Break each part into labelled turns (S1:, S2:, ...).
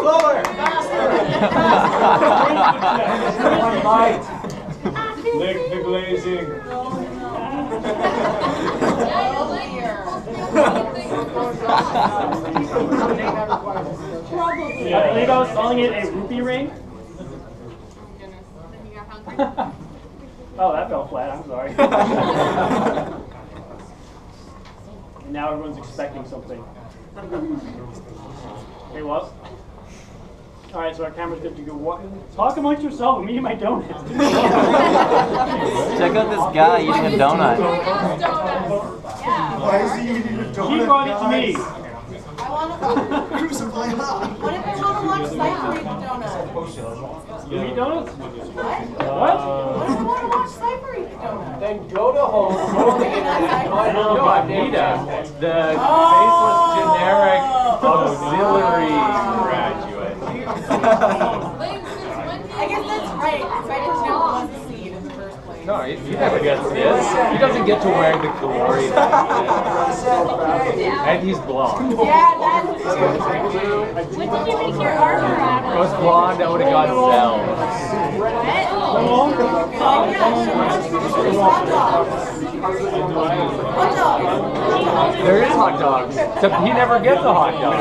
S1: Lower!
S2: Lick the glazing.
S3: I believe I was calling it a rupee ring. Oh, that fell flat. I'm sorry. And now everyone's expecting something. Hey, what? All right, so our camera's good to go. Talk amongst yourself. Me and my donut.
S4: Check out this guy eating a donut.
S1: Why is he eating a donut?
S3: He brought it to me.
S5: I want to.
S1: Crucify him.
S5: What if I want to watch Cypher eat a donut?
S3: You eat donuts?
S5: What?
S3: What?
S5: What if I want to watch Cypher eat a donut?
S6: Then go to home, go on the internet, find
S4: No, Anita, the faceless generic auxiliary graduate.
S5: I guess that's right. Cypher's never wants to see it in the first place.
S4: No, he never gets this. He doesn't get to wear the glory that he gets. And he's blonde.
S5: Yeah, that's
S7: What did you make your armor out
S4: If it
S7: of?
S4: was blonde, that would have got cells.
S5: hot dog.
S4: There is hot dogs. Except he never gets a hot dog.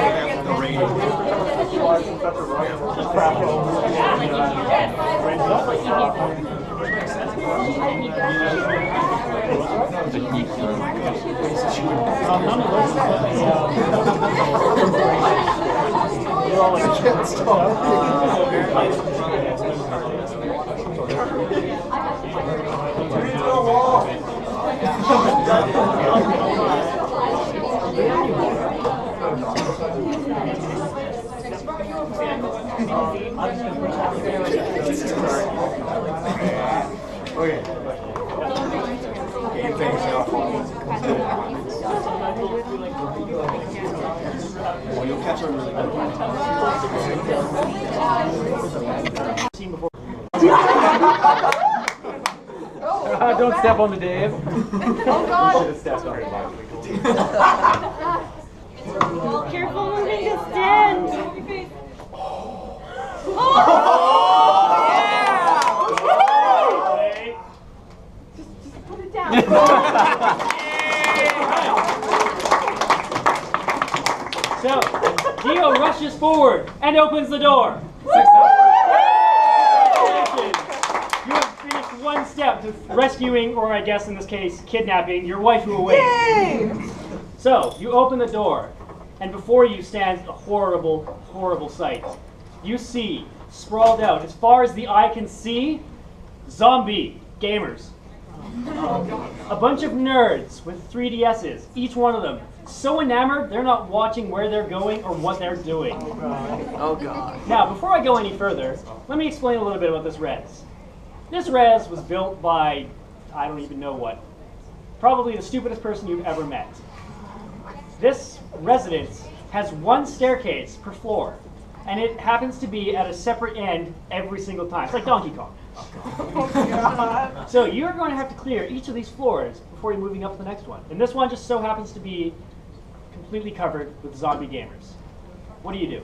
S1: Okay. Game things off. Well, you'll catch on really good.
S3: Seen before.
S4: Don't step on the Dave.
S5: Oh God.
S4: Should have stepped on it.
S7: Careful moving the stand.
S5: Put it down.
S3: So, Dio rushes forward and opens the door. You have finished one step to rescuing, or I guess in this case, kidnapping your wife who awakes.
S5: Yay!
S3: So, you open the door, and before you stands a horrible, horrible sight. You see, sprawled out, as far as the eye can see, zombie gamers. A bunch of nerds with 3DSs, each one of them, so enamored they're not watching where they're going or what they're doing.
S4: Oh god.
S3: Now, before I go any further, let me explain a little bit about this res. This res was built by, I don't even know what, probably the stupidest person you've ever met. This residence has one staircase per floor, and it happens to be at a separate end every single time. It's like Donkey Kong. So you're going to have to clear each of these floors before you're moving up to the next one. And this one just so happens to be completely covered with zombie gamers. What do you do?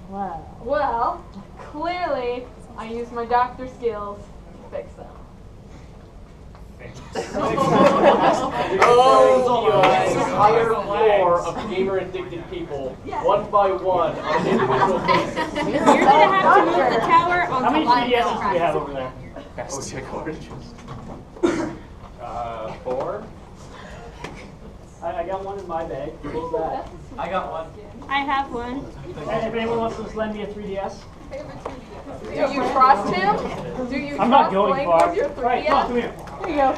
S8: Well, clearly, I use my doctor skills to fix them.
S6: entire floor of gamer-addicted people, one by one, on an individual basis.
S7: You're gonna have to move the tower on
S3: How
S7: the
S3: many
S7: line.
S3: 3DSs do we have over there?
S6: Four?
S3: I got one in my bag. What's that?
S6: I got one.
S7: I have one.
S3: And if anyone wants to just lend me a 3DS?
S8: Do you trust him? Do you
S3: I'm not
S8: trust
S3: going
S8: playing
S3: far.
S8: with your
S3: Right, come on, come
S8: 3DS?
S3: here.
S8: There you go.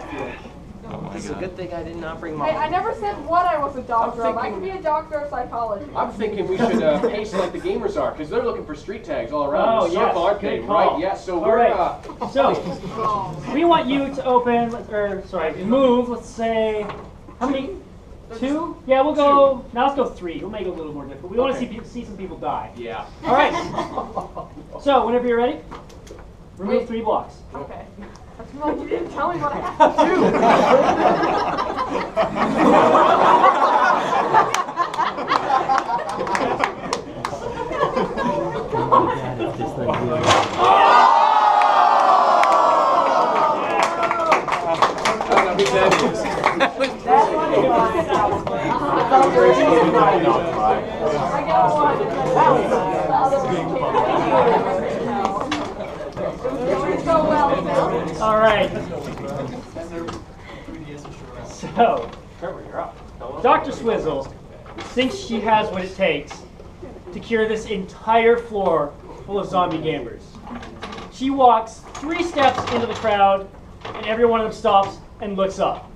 S4: It's a good thing I did not bring
S8: Hey, I never said what I was a doctor of. I
S6: thinking-
S8: could be a doctor of psychology.
S6: I'm thinking we should pace like the gamers are, because they're looking for street tags all around
S3: Oh,
S6: the circle,
S3: yes,
S6: aren't they?
S3: good call.
S6: Right, yes, so
S3: All
S6: we're...
S3: right. So, we want you to open, or sorry, move, let's say, how many? 2? Yeah, we'll go, now let's go 3. We'll make it a little more difficult. We want to see some people die.
S6: Yeah.
S3: All right. So, whenever you're ready, remove 3 blocks.
S8: Okay. That's like you didn't tell me what I had to do.
S3: All right. So, Dr. Swizzle thinks she has what it takes to cure this entire floor full of zombie gamers. She walks 3 steps into the crowd, and every one of them stops and looks up.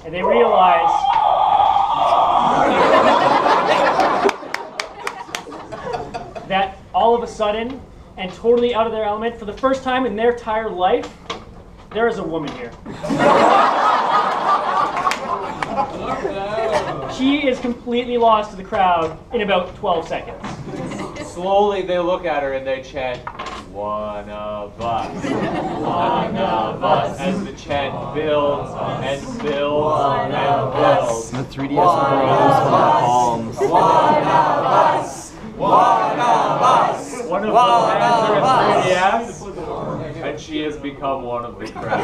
S3: And they realize that all of a sudden, and totally out of their element, for the first time in their entire life, there is a woman here. She is completely lost to the crowd in about 12 seconds.
S4: Slowly they look at her and they chant, "One of us, one of us," as the chant builds and builds and builds.
S1: The 3DS grows from the palms.
S6: One of us. One of us.
S4: One of the hands are a 3DS, and she has become one of the crowd.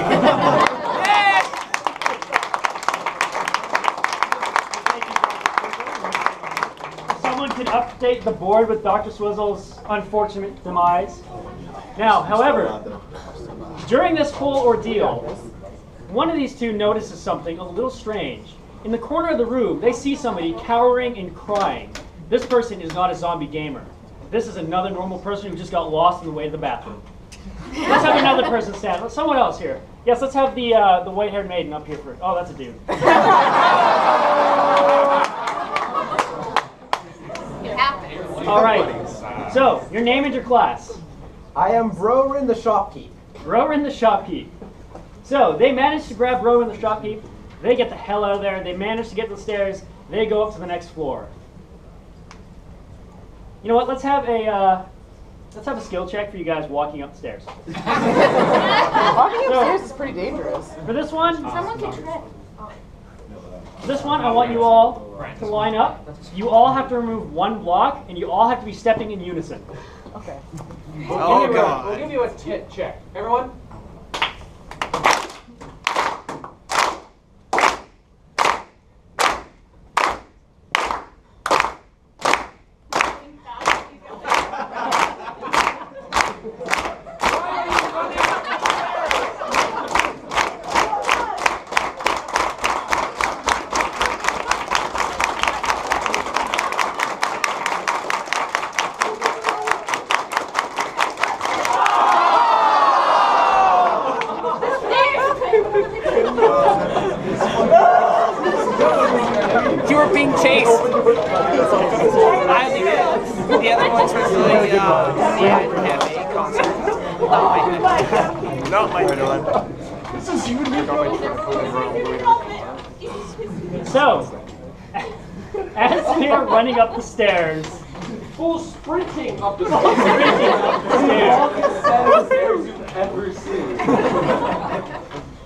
S3: Someone could update the board with Dr. Swizzle's unfortunate demise. Now, however, during this whole ordeal, one of these two notices something a little strange. In the corner of the room, they see somebody cowering and crying. This person is not a zombie gamer. This is another normal person who just got lost on the way to the bathroom. Let's have another person stand. Someone else here. Yes, let's have the white-haired maiden up here first. Oh, that's a dude. All right. So, your name and your class.
S6: I am Brorin the shopkeep.
S3: Brorin the shopkeep. So, they managed to grab Brorin the shopkeep. They get the hell out of there. They manage to get to the stairs. They go up to the next floor. You know what? Let's have a skill check for you guys walking up the stairs.
S5: Walking upstairs is pretty dangerous.
S3: For this one,
S7: Someone can trip.
S3: I want you all to line up. You all have to remove 1 block, and you all have to be stepping in unison.
S5: Okay.
S1: Oh, God.
S6: We'll give you a tit check. Everyone?
S9: You were being chased. I only did. The other ones was the cafe concert. Not my head.
S1: This is you and me.
S3: So, as they are running up the stairs,
S6: Full sprinting up the
S3: sprinting up the stairs.
S6: stairs you've ever seen.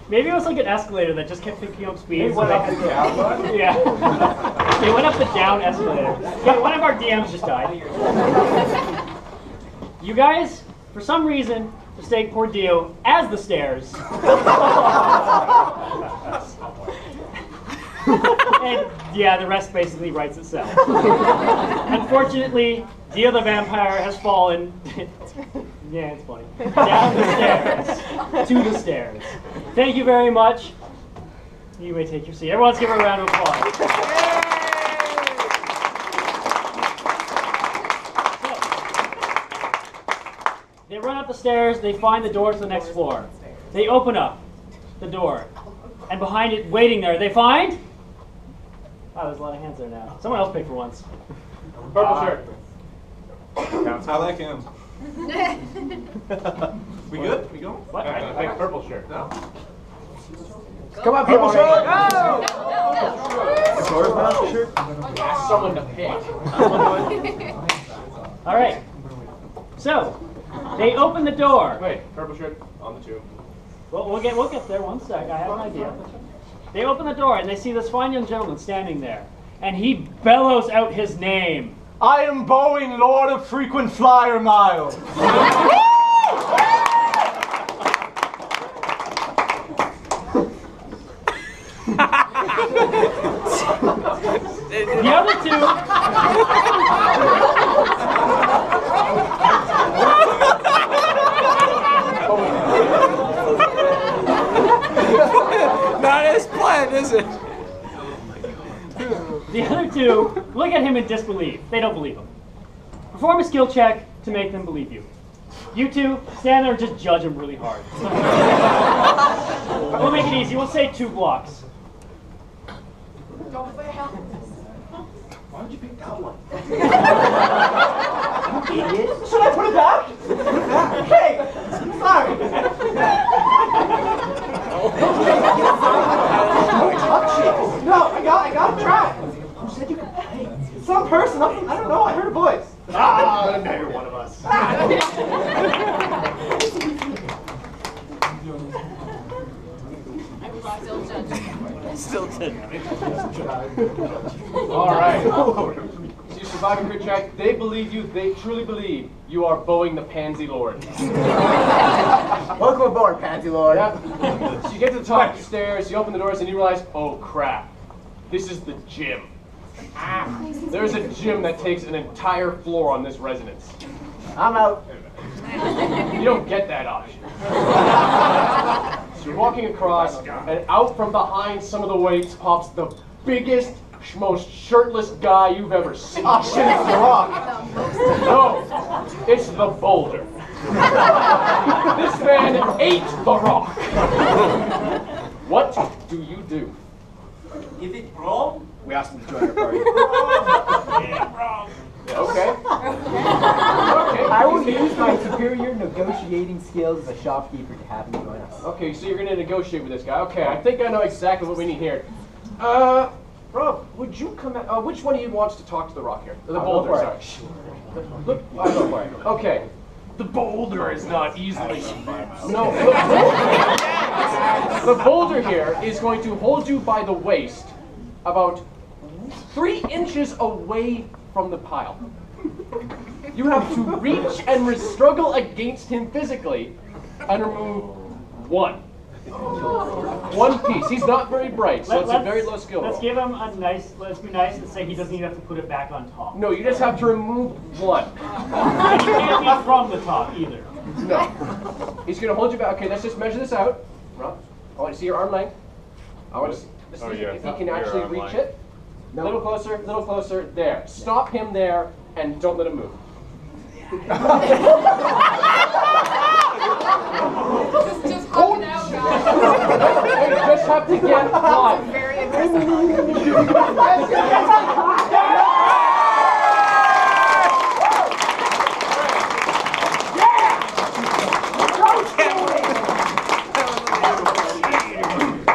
S3: Maybe it was like an escalator that just kept picking up speed.
S6: They went up the down one?
S3: Yeah. They went up the down escalator. Yeah, one of our DMs just died. You guys, for some reason, mistake poor Dio as the stairs. And yeah, the rest basically writes itself. Unfortunately, Dio the vampire has fallen. Yeah, it's funny. Down the stairs. To the stairs. Thank you very much. You may take your seat. Everyone, let's give her a round of applause. So, they run up the stairs. They find the door to the next floor. They open up the door. And behind it, waiting there, they find... Oh, there's a lot of hands there now. Someone else pick for once.
S6: Purple shirt.
S1: I like him. We good? We go?
S3: What?
S6: I think purple shirt. No.
S5: Come on,
S6: Purple shirt.
S1: Sword master shirt?
S6: Ask someone to pick.
S3: All right. So, they open the door.
S6: Wait, purple shirt on the tube.
S3: Well, we'll get there. One sec. I have an idea. They open the door and they see this fine young gentleman standing there, and he bellows out his name.
S2: I am Boeing, Lord of Frequent Flyer Miles.
S3: The other two.
S9: Not as planned, is it?
S3: The other two look at him in disbelief. They don't believe him. Perform a skill check to make them believe you. You two stand there and just judge him really hard. We'll make it easy. We'll say 2 blocks.
S5: Don't fail.
S6: Why would you pick that one?
S2: Idiot. Should I put it back? Hey! Sorry! Don't touch it! No, I got a track! Who said you could play? Some person, I don't know, I heard a voice. Ah, now you're one of us.
S9: Still did.
S6: All right. So you survive a crit check. They believe you. They truly believe you are Boeing the Pansy Lord.
S2: Welcome aboard, Pansy Lord.
S6: Yeah. So you get to the top of the stairs. You open the doors and you realize, oh crap, this is the gym. There's a gym that takes an entire floor on this residence.
S2: I'm out.
S6: You don't get that option. So you're walking across, and out from behind some of the weights pops the biggest, most shirtless guy you've ever seen.
S2: Oh shit, it's the Rock.
S6: No, it's the boulder. This man ate the rock. What do you do?
S1: Is it wrong?
S2: We asked him to join our party.
S1: Yeah, wrong.
S6: Okay.
S10: I will use my superior negotiating skills as a shopkeeper to have him join us.
S6: Okay, so you're gonna negotiate with this guy. Okay, I think I know exactly what we need here. Rob, would you come out? Which one of you wants to talk to the rock here? The boulder, sorry. Look, I'll go for it. Okay. The boulder is not easily. No. The boulder here is going to hold you by the waist about 3 inches away from the pile. You have to reach and struggle against him physically and remove 1 piece. He's not very bright, so it's a very low skill roll.
S3: Let's give him a nice, let's be nice and say he doesn't even have to put it back on top.
S6: No, you just have to remove 1.
S3: And he can't be from the top either.
S6: No. He's going to hold you back. Okay, let's just measure this out. Rob, I want to see your arm length. I want to see if he can actually reach it. A little closer, there. Stop him there and don't let him move.
S5: Just hug it out, guys.
S6: You just have to get 1.
S5: Very aggressive.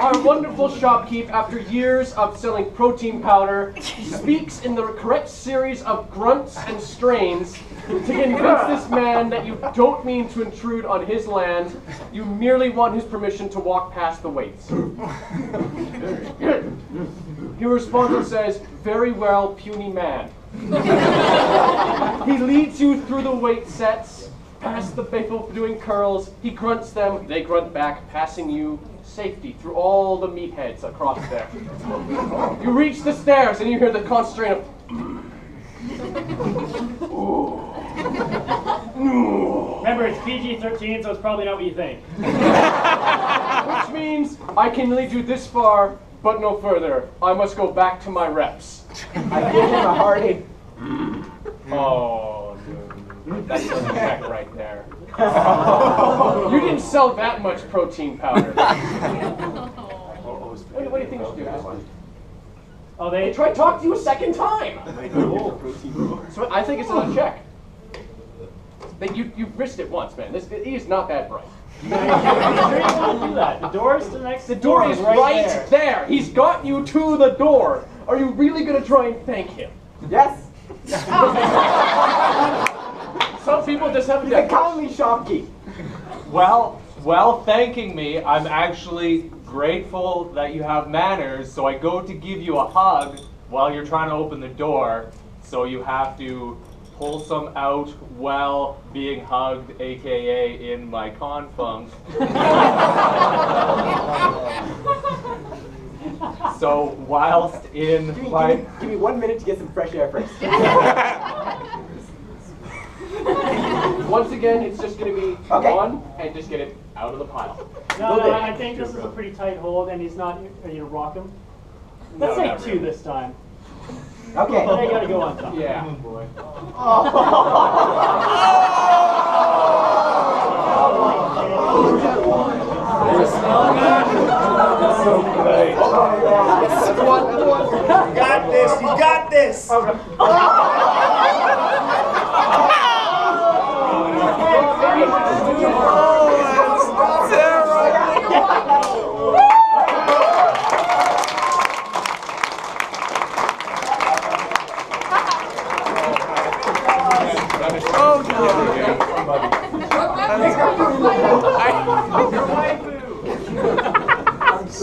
S6: Our wonderful shopkeep, after years of selling protein powder, speaks in the correct series of grunts and strains to convince this man that you don't mean to intrude on his land. You merely want his permission to walk past the weights. He responds and says, "Very well, puny man." He leads you through the weight sets, past the people doing curls. He grunts them, they grunt back, passing you safety through all the meatheads across there. You reach the stairs and you hear the constant strain of
S3: Remember, it's PG-13, so it's probably not what you think.
S6: which means I can lead you this far, but no further. I must go back to my reps.
S10: I give him a hearty.
S6: Oh, no. That's a check right there. You didn't sell that much protein powder. What do you think you should do?
S3: Oh,
S6: They tried to talk to you a second time. So I think it's another check. You risked it once, man. He is not that bright.
S3: Sure you want to do that? The door's the next.
S6: The door is right there. He's got you to the door. Are you really going to try and thank him?
S10: Yes.
S6: Some people just have
S10: He's a kindly shopkeep.
S2: Well, thanking me, I'm actually grateful that you have manners, so I go to give you a hug while you're trying to open the door.
S4: So you have to pull some out while being hugged, aka in my confunk. So whilst in my...
S10: Give me 1 minute to get some fresh air first.
S6: Once again, it's just going to be
S10: Okay.
S6: one, and just get it out of the pile.
S3: No, I think this is a pretty tight hold, and he's not. Are you gonna rock him? Let's
S4: No,
S3: say
S4: not
S3: 2
S4: really.
S3: this time.
S10: Okay.
S3: They gotta go on top.
S6: Yeah.
S4: Oh boy.
S2: You got this. You got this.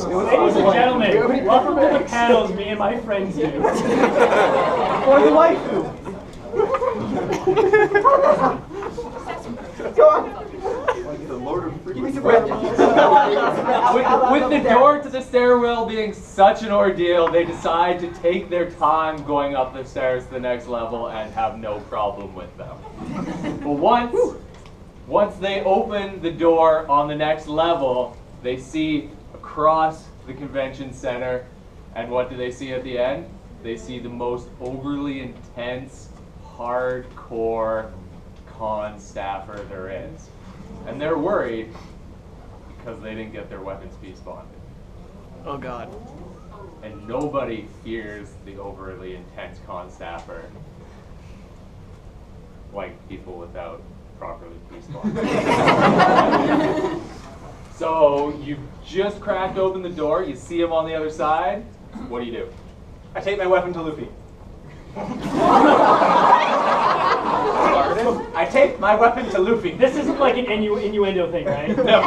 S3: Ladies and gentlemen, welcome to the panels me and my friends do.
S2: For the waifu. Go on. Give me some bread.
S4: With the door to the stairwell being such an ordeal, they decide to take their time going up the stairs to the next level and have no problem with them. But once they open the door on the next level, they see across the convention center, and what do they see at the end? They see the most overly intense, hardcore con staffer there is. And they're worried because they didn't get their weapons despawned.
S9: Oh god.
S4: And nobody fears the overly intense con staffer like people without properly despawned. So you just cracked open the door, you see him on the other side. What do?
S2: I take my weapon to Luffy. I take my weapon to Luffy.
S3: This isn't like an innuendo thing, right?
S2: No.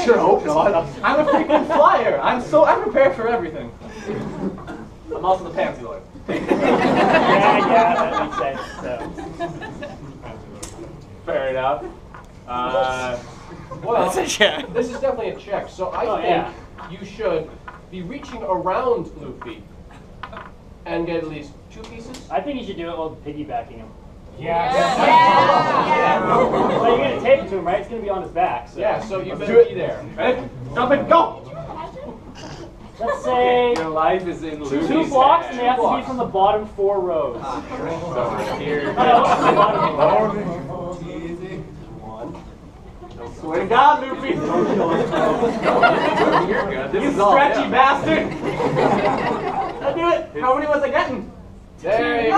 S2: Sure hope not. I'm a freaking flyer. I'm prepared for everything. I'm also the pansy lord.
S3: Yeah, that makes sense. So.
S4: Fair enough.
S6: Well,
S9: That's a check.
S6: this is definitely a check. So I think you should be reaching around Luffy and get at least 2 pieces.
S3: I think you should do it while piggybacking him.
S5: Yeah.
S3: Well, you're gonna tape it to him, right? It's gonna be on his back. So.
S6: Yeah, so you better be there.
S2: Ready? Jump and go!
S3: Let's say
S4: Your life is in Luffy's
S3: 2 blocks, and
S4: hands.
S3: they have to be from the bottom 4 rows.
S4: So here.
S2: Swear to God, Luffy!
S4: You're good. This
S2: You
S4: is all
S2: stretchy
S4: him.
S2: bastard! I do it! How many was I getting?
S6: There you go.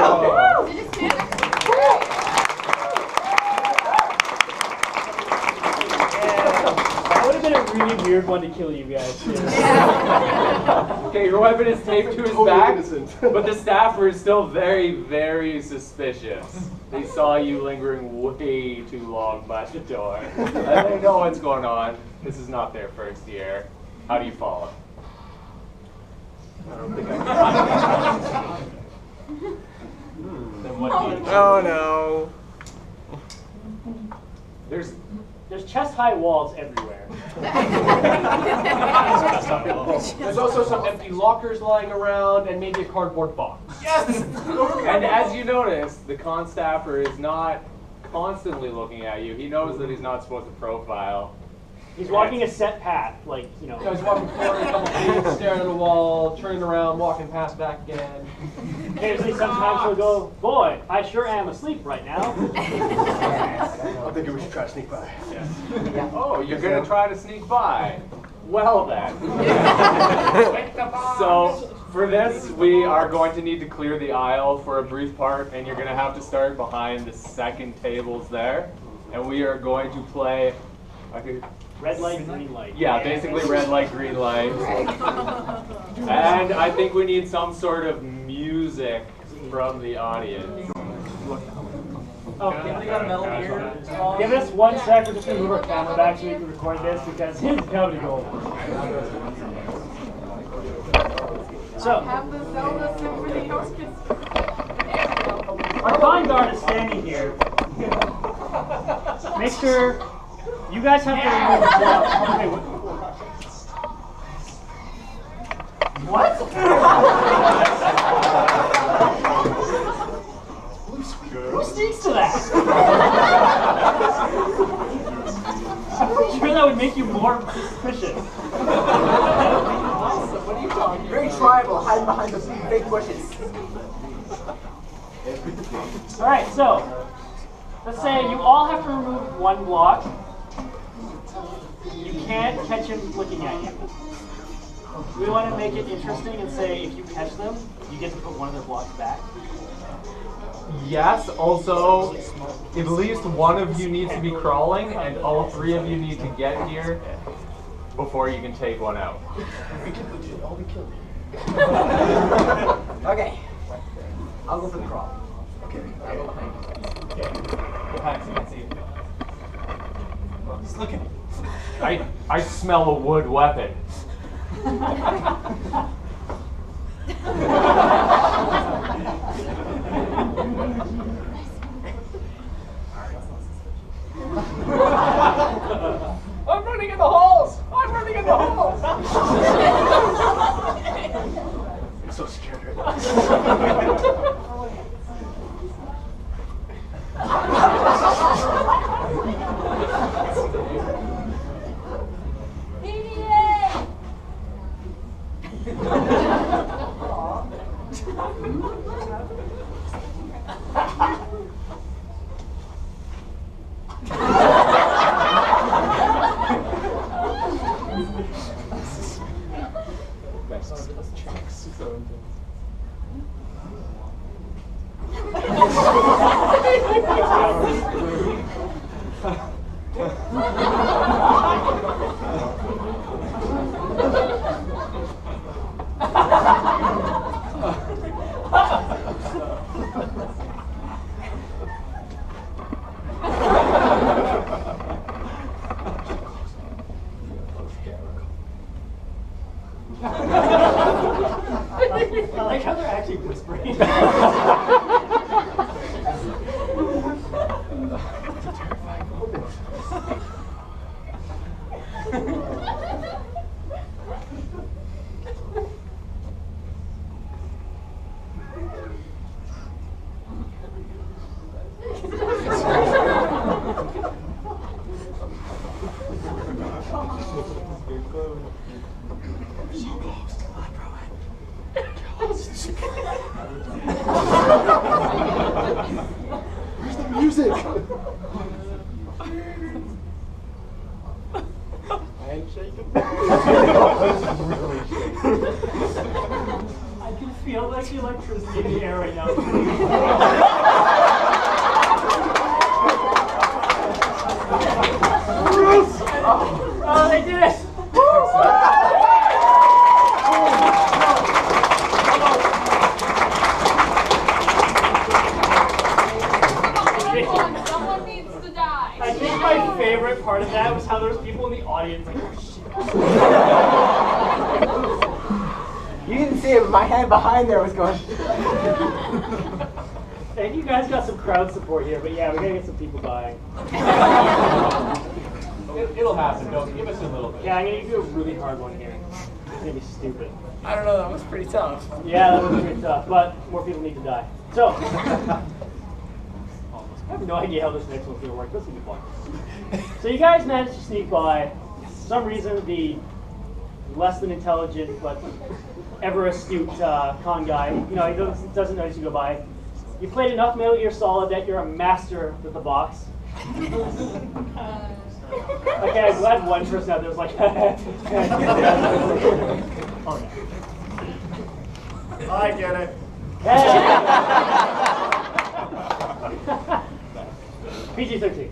S3: That would have been a really weird one to kill you guys.
S4: Okay, your weapon is taped to his back, but the staffer is still very, very suspicious. They saw you lingering way too long by the door. And they know what's going on. This is not their first year. How do you follow?
S2: I don't think I can.
S4: Then what do you do?
S9: Oh no.
S3: There's chest-high walls everywhere.
S6: There's also some empty lockers lying around and maybe a cardboard box.
S2: Yes!
S4: And as you notice, the con staffer is not constantly looking at you. He knows that he's not supposed to profile.
S3: He's walking a set path, like, you know.
S6: So he's walking forward a couple feet, staring at the wall, turning around, walking past back again.
S3: Occasionally, sometimes he'll go, boy, I sure am asleep right now.
S2: I'm thinking we should try to sneak by.
S4: Oh, you're going to try to sneak by. Well then. So for this, we are going to need to clear the aisle for a brief part, and you're going to have to start behind the second tables there. And we are going to play...
S3: Red light, green light.
S4: Yeah, basically red light, green light. And I think we need some sort of music from the audience.
S3: Okay. Give us 1 sec. We're just going to move our camera back so we can record this because it's going to go over. So.
S5: Have the Zelda Symphony Orchestra.
S3: Our con guard is standing here. Make sure you guys have to remove the block. Okay, what? Who sneaks to that? I'm pretty sure that would make you more suspicious.
S10: What are you talking? Very tribal, hiding behind the big bushes.
S3: Alright, so let's say you all have to remove one block. You can't catch him looking at you. We want to make it interesting and say if you catch them, you get to put one of their blocks back.
S4: Yes, also, at least one of you needs to be crawling, and all three of you need to get here before you can take one out.
S10: Okay. I'll go for the crawl. Okay. I'll go behind you.
S4: Okay. Behind so you can see it.
S10: He's looking.
S4: I smell a wood weapon.
S6: I'm running in the halls! I'm running in the halls!
S2: I'm so scared right now.
S3: I like how they're actually whispering.
S2: Where's the music? I ain't shaking.
S3: I can feel like the electricity in the air right now. Oh, they did it!
S8: Someone needs to die.
S3: I think my favorite part of that was how there was people in the audience like, oh shit.
S10: You didn't see it, but my hand behind there was going.
S3: I think you guys got some crowd support here, but yeah, we gotta get some people dying.
S4: It'll happen. Don't give us a little bit.
S3: Yeah, I'm gonna give you a really hard one here. It's gonna be stupid.
S9: I don't know, that was pretty tough.
S3: Yeah, that was pretty tough, but more people need to die. So, I have no idea how this next one's gonna work. This will be fun. So you guys managed to sneak by. For some reason, the less than intelligent but ever astute con guy, he doesn't notice you go by. You played enough Metal Gear Solid that you're a master with the box. Okay, I'm glad one person out there was like, oh no.
S2: I get it.
S3: PG-13.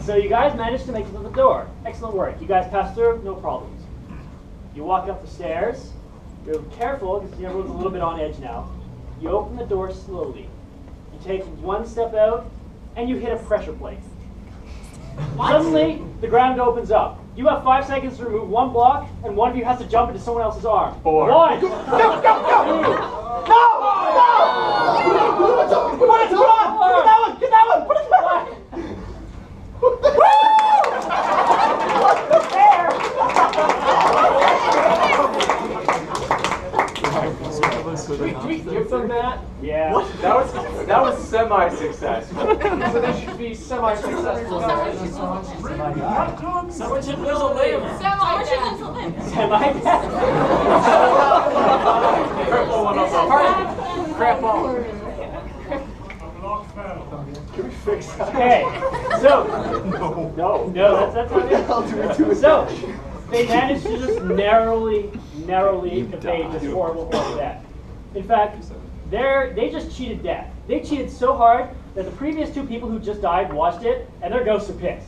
S3: So you guys managed to make it to the door. Excellent work. You guys passed through, no problems. You walk up the stairs. You're careful because everyone's a little bit on edge now. You open the door slowly. You take one step out, and you hit a pressure plate. What? Suddenly, the ground opens up. You have 5 seconds to remove one block, and one of you has to jump into someone else's arm.
S4: 4.
S3: 1.
S10: Go! No! No! No! What
S4: semi-successful.
S6: So they should be semi-successful.
S1: Someone should lose a limb.
S4: Cripple one of them.
S6: Cripple.
S2: Can we fix that?
S3: Okay, so no, that's not it. So they managed to just narrowly evade this horrible death. In fact, they just cheated death. They cheated so hard that the previous two people who just died watched it, and their ghosts are pissed.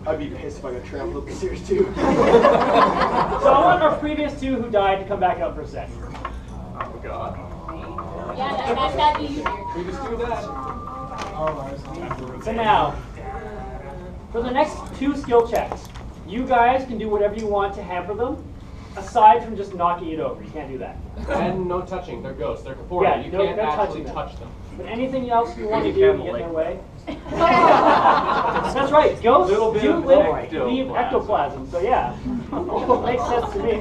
S2: I'd be pissed if I got trampled up the stairs too.
S3: So I want our previous two who died to come back out for a second.
S4: Oh God.
S7: Yeah, that'd be easier.
S4: We just do that.
S3: So now, for the next two skill checks, you guys can do whatever you want to hamper them, aside from just knocking it over. You can't do that.
S6: And no touching. They're ghosts. They're corporeal.
S3: Yeah,
S6: you
S3: no
S6: can't actually
S3: touching them.
S6: touch them.
S3: But anything else you want to
S4: You
S3: do
S4: can
S3: to get in their
S4: like-
S3: way? That's right. Ghosts
S4: Little bit
S3: do
S4: of
S3: leave ectoplasm. So yeah, makes sense to me.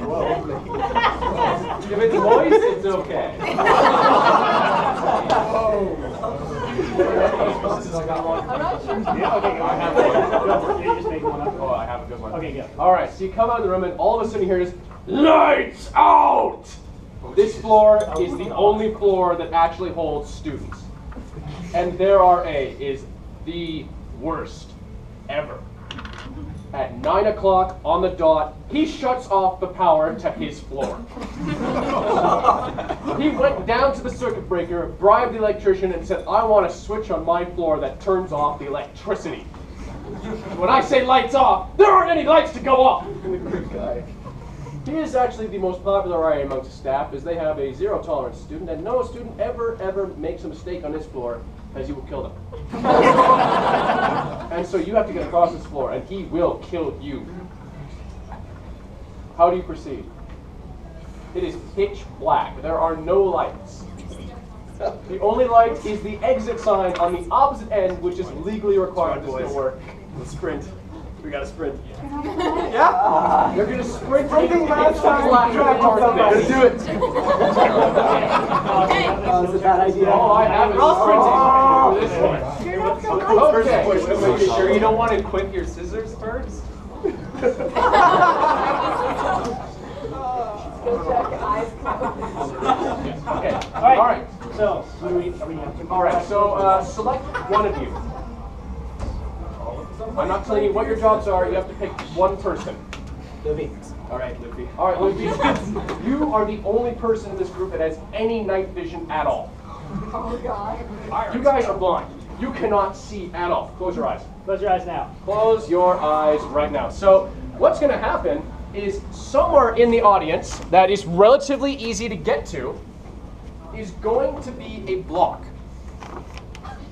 S4: If it's moist, it's okay.
S8: I'm not sure.
S3: You just make one up.
S4: Oh, I have a good one.
S3: Okay, go.
S6: All right, so you come out of the room, and all of a sudden you hear this, lights out! This floor is the only floor that actually holds students. And their RA is the worst ever. At 9 o'clock on the dot, he shuts off the power to his floor. He went down to the circuit breaker, bribed the electrician, and said, I want a switch on my floor that turns off the electricity. When I say lights off, there aren't any lights to go off. He is actually the most popular RA amongst the staff, as they have a zero tolerance student, and no student ever makes a mistake on this floor, as you will kill them. And so you have to get across this floor, and he will kill you. How do you proceed? It is pitch black. There are no lights. The only light is the exit sign on the opposite end, which is legally required for this to work.
S2: Let's sprint. We gotta sprint.
S6: Yeah? You're going to sprint into the
S2: last time.
S6: black.
S2: Let's do it.
S10: That's a bad idea.
S6: Oh, I have it.
S2: We're all
S6: sprinting for this one. Okay.
S4: Are you sure you don't want to equip your scissors first?
S6: Okay.
S3: All
S6: All right.
S3: So,
S6: All right. So select one of you. I'm not telling you what your jobs are. You have to pick one person.
S10: Luffy.
S2: All right, Luffy.
S6: All right, Luffy. You are the only person in this group that has any night vision at all.
S8: Oh God.
S6: You guys are blind. You cannot see at all. Close your eyes.
S3: close your eyes now.
S6: Close your eyes right now. So what's going to happen is somewhere in the audience that is relatively easy to get to is going to be a block.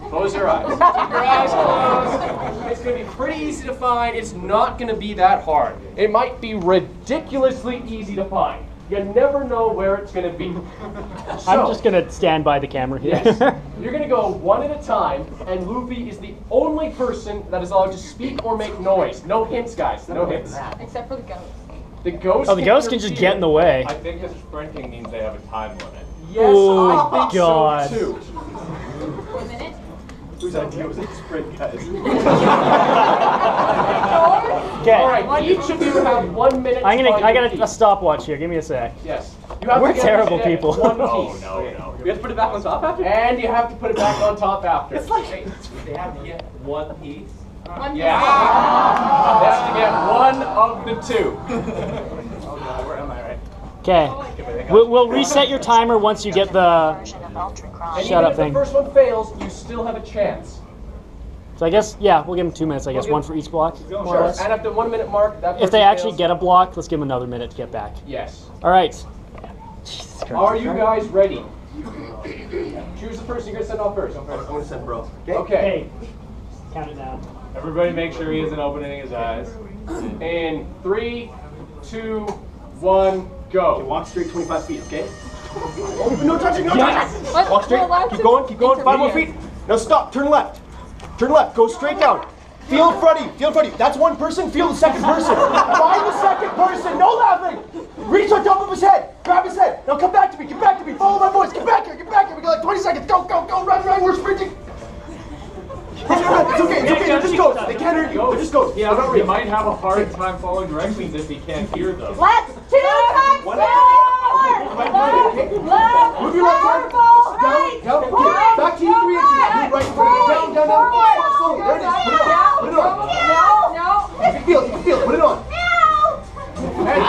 S6: Close your eyes. Keep your eyes closed. It's going to be pretty easy to find. It's not going to be that hard. It might be ridiculously easy to find. You never know where it's going to be. So,
S3: I'm just going to stand by the camera here.
S6: yes, you're going to go one at a time, and Luffy is the only person that is allowed to speak or make noise. No hints, guys. No hints.
S8: Except for the ghost.
S6: The ghost.
S3: Oh, the ghost can just get in the way.
S4: I think the sprinting means they have a time limit.
S6: Yes,
S3: Oh,
S6: I think
S3: God.
S6: so too.
S7: 1 minute.
S2: Whose idea was it to sprint, guys?
S3: Okay.
S6: All right, each of you have 1 minute.
S3: I
S6: to find
S3: got
S6: your
S3: a
S6: piece.
S3: stopwatch here. Give me a sec.
S6: Yes. You have
S3: We're
S6: to get
S3: terrible
S6: it at
S3: people.
S6: One
S4: Oh,
S6: piece.
S4: no.
S2: We have to put it back on top after?
S6: And you have to put it back on top after.
S2: It's like...
S1: They have to get one piece.
S6: Yeah. They have to get one of the two.
S2: Oh no, where am I, right?
S3: Okay. We'll reset your timer once you get the
S6: And
S3: shut
S6: even
S3: up
S6: if
S3: thing.
S6: the first one fails, you still have a chance.
S3: So I guess, yeah, we'll give them 2 minutes, I guess. One for each block, more or
S6: Sure.
S3: less.
S6: And at the 1 minute mark, that
S3: If they
S6: person
S3: actually
S6: fails.
S3: get a block, let's give them another minute to get back.
S6: Yes.
S3: All right. Jesus Christ.
S6: Are you guys ready? Choose the person you're going to send off first.
S2: I'm gonna send bro.
S6: Okay.
S3: Okay. Count it down.
S4: Everybody make sure he isn't opening his eyes.
S6: In 3, 2, 1, go.
S2: Okay, walk straight 25 feet, okay? No touching, no
S3: Yes!
S2: touching!
S8: What?
S2: Walk straight,
S8: We're allowed
S2: keep
S8: to
S2: going, 5 more feet.
S8: intervene.
S2: Now stop, turn left. Turn left, go straight down. Feel in front of you. That's one person, feel the second person. Find the second person, no laughing. Reach on top of his head, grab his head. Now come back to me, follow my voice, get back here. We got like 20 seconds, go, run, we're sprinting. It's okay, they're just ghosts. They can't hurt you, they're just ghosts.
S4: Yeah, he might have a hard time following directions if he can't hear them.
S5: Let's 2 times 4. Left,
S2: Move your left arm.
S5: right,
S2: Down. Back to you 3 inches. Move right, down. Slowly. There it is. Put it on.
S5: No.
S2: You can feel it. Put it on. And on.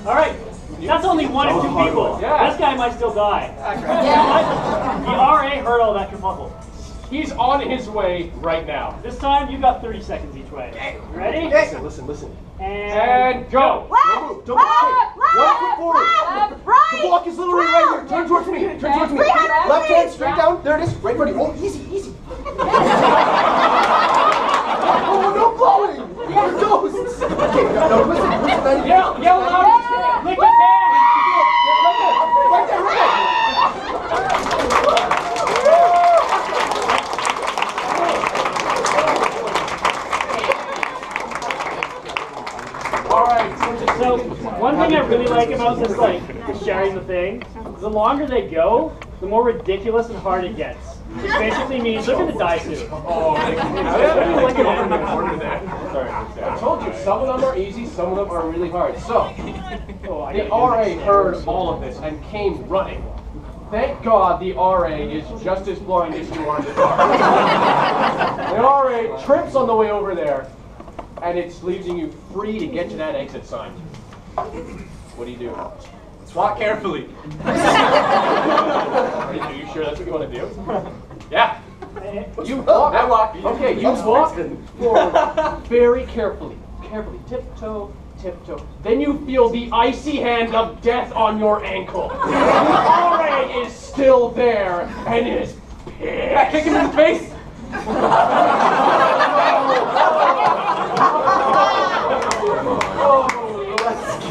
S3: All right. That's only 1 or 2 people.
S4: Yeah.
S3: This guy might still die. The RA heard all that kerfuffle.
S6: He's on his way right now.
S3: This time, you got 30 seconds each way. You ready?
S2: Listen.
S6: And go.
S5: Left,
S2: Don't shake. 1 foot forward.
S5: right.
S2: The block is literally right here. Turn towards me. Left hand straight down. There it is. Right in front of you. Oh, easy. Oh, no blowing. You're ghosts. Okay, no, listen.
S3: Yell louder. Lick his hand.
S2: Right there.
S3: So, one thing I really like about this, sharing the thing, is the longer they go, the more ridiculous and hard it gets. Which basically means, look at the die suit.
S6: I told you, some of them are easy, some of them are really hard. So, the RA heard all of this and came running. Thank God the RA is just as blind as you are in the dark. The RA trips on the way over there, and it's leaving you free to get to that exit sign. What do you do?
S4: Walk carefully.
S6: Are you sure that's what you want to do?
S4: Yeah.
S6: You walk. Okay, you walk forward very carefully. Tiptoe. Then you feel the icy hand of death on your ankle. The RA is still there and is pissed.
S4: Kick him in the face.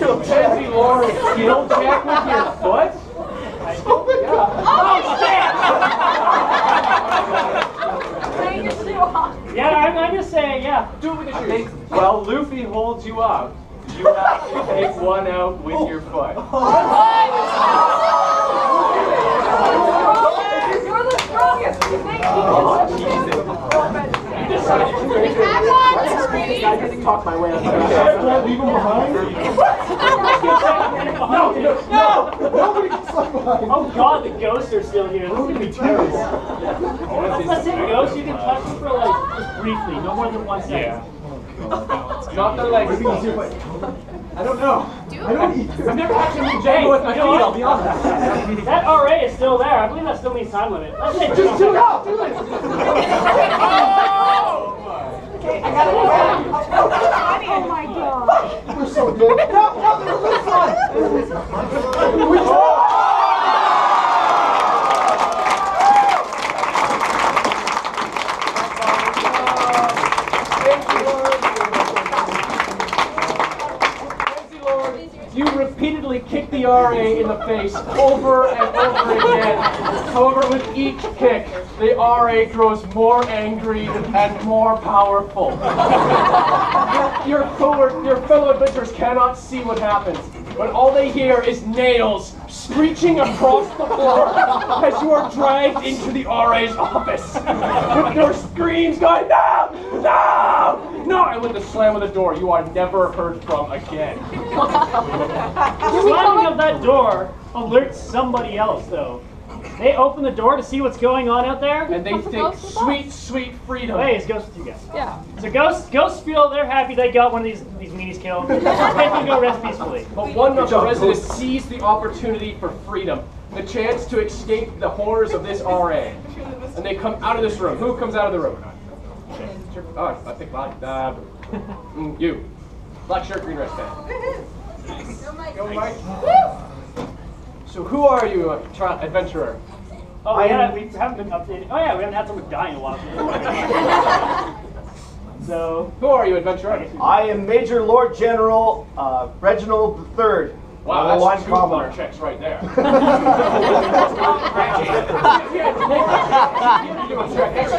S6: Mackenzie Lauren, skill check with your foot?
S3: Yeah, I'm just saying, yeah.
S6: Do it with your shoes.
S4: While Luffy holds you up, you have to take one out with your foot.
S8: You're the strongest. You think you
S2: I didn't talk my way out of that. Leave him behind. No. Nobody can slide behind.
S3: Oh God, the ghosts are still here. This is gonna be terrible. Let's say ghosts, you can touch them for just briefly, no more than 1 second.
S6: Not the legs.
S2: I don't know.
S6: I've never actually been Jenga with my feet, I'll be honest.
S3: That RA is still there. I believe that still means time limit. Let's say
S2: Just do it.
S5: Okay, I got it. Oh my God.
S2: We're so good. No, there's this one.
S6: You repeatedly kick the RA in the face over and over again. However, with each kick, the RA grows more angry and more powerful. Your fellow adventurers cannot see what happens, but all they hear is nails screeching across the floor as you are dragged into the RA's office. With your screams going, no! And with the slam of the door, you are never heard from again.
S3: The slamming of that door alerts somebody else, though. They open the door to see what's going on out there,
S6: And they think, sweet freedom.
S3: hey, it's ghosts with you guys.
S8: Yeah.
S3: So ghosts feel they're happy they got one of these meanies killed. They can go rest peacefully.
S6: But one of the residents sees the opportunity for freedom, the chance to escape the horrors of this RA. And they come out of this room. Who comes out of the room? Oh, I think you. Black shirt, green wristband. Go, Mike. So who are you, adventurer?
S3: Oh, yeah, we haven't been updated. Oh, yeah, we haven't had someone die in a while. So,
S6: Who are you, adventurer?
S2: I am Major Lord General Reginald III.
S6: Wow,
S2: Oh,
S6: that's
S2: I'm
S6: 2
S2: commoner.
S6: luck checks right there. That's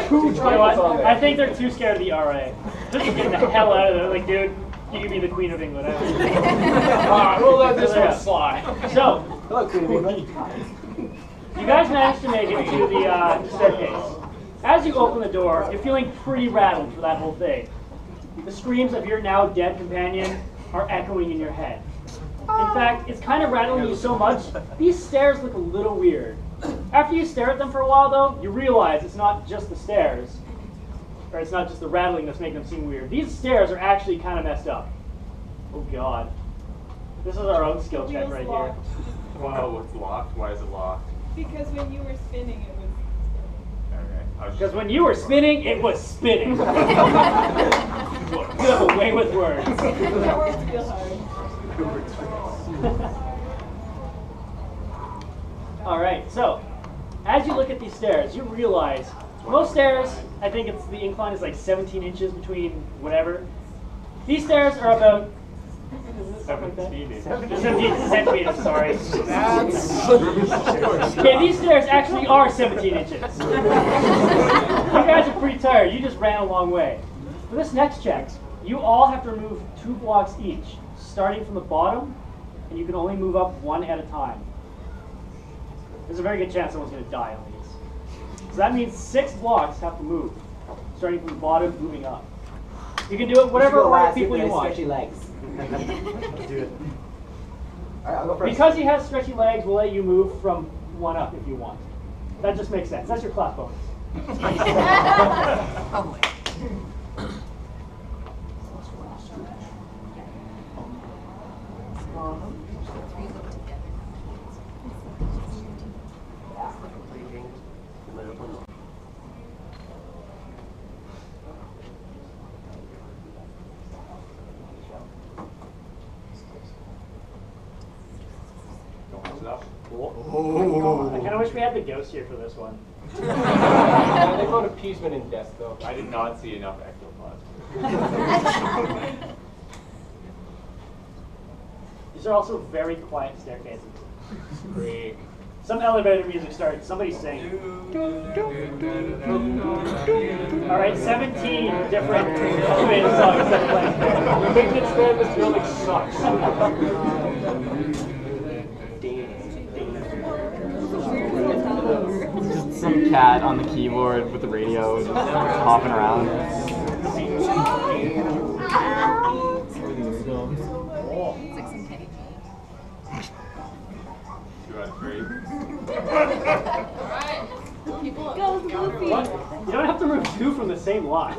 S6: 2
S3: You know
S6: titles on
S3: what?
S6: there.
S3: I think they're too scared of the RA. Just to get the hell out of there. Like, dude, you can be the Queen of England.
S6: Alright, we'll let this one slide.
S3: So,
S2: Hello, Queen of England.
S3: you guys managed to make it to the staircase. As you open the door, you're feeling pretty rattled for that whole thing. The screams of your now dead companion are echoing in your head. In fact, it's kind of rattling you so much, these stairs look a little weird. After you stare at them for a while, though, you realize it's not just the stairs, or it's not just the rattling that's making them seem weird. These stairs are actually kind of messed up. Oh God. This is our own skill check right here.
S4: Wow, it's locked? Why is it locked?
S5: Because when you were spinning, it was.
S4: Okay.
S3: Because when you were spinning, it was spinning. You have a way with words.
S5: That words feel hard.
S3: All right, so as you look at these stairs, you realize most stairs, I think it's the incline is like 17 inches between whatever. These stairs are about 17 centimeters, sorry. Okay, these stairs actually are 17 inches. You guys are pretty tired. You just ran a long way. For this next check, you all have to remove 2 blocks each, starting from the bottom, and you can only move up 1 at a time. There's a very good chance someone's going to die on these. So that means 6 blocks have to move, starting from the bottom, moving up. You can do it whatever order of people you want.
S10: Stretchy legs.
S2: Let's do it. Alright, I'll go first.
S3: Because he has stretchy legs, we'll let you move from 1 up if you want. That just makes sense. That's your class bonus. I kind of wish we had the ghost here for this one.
S6: Yeah, they vote appeasement in death, though.
S4: I did not see enough ectoplasm.
S3: These are also very quiet staircases.
S4: Freak.
S3: Some elevator music starts. Somebody sing. All right, 17 different elevator songs that play.
S6: The maintenance man in this building sucks.
S10: Some cat on the keyboard with the radio just hopping around.
S7: It's like some Kenny G.
S4: 2 out of 3.
S7: Alright. People up.
S5: Go, Luffy.
S3: What? You don't have to remove 2 from the same line.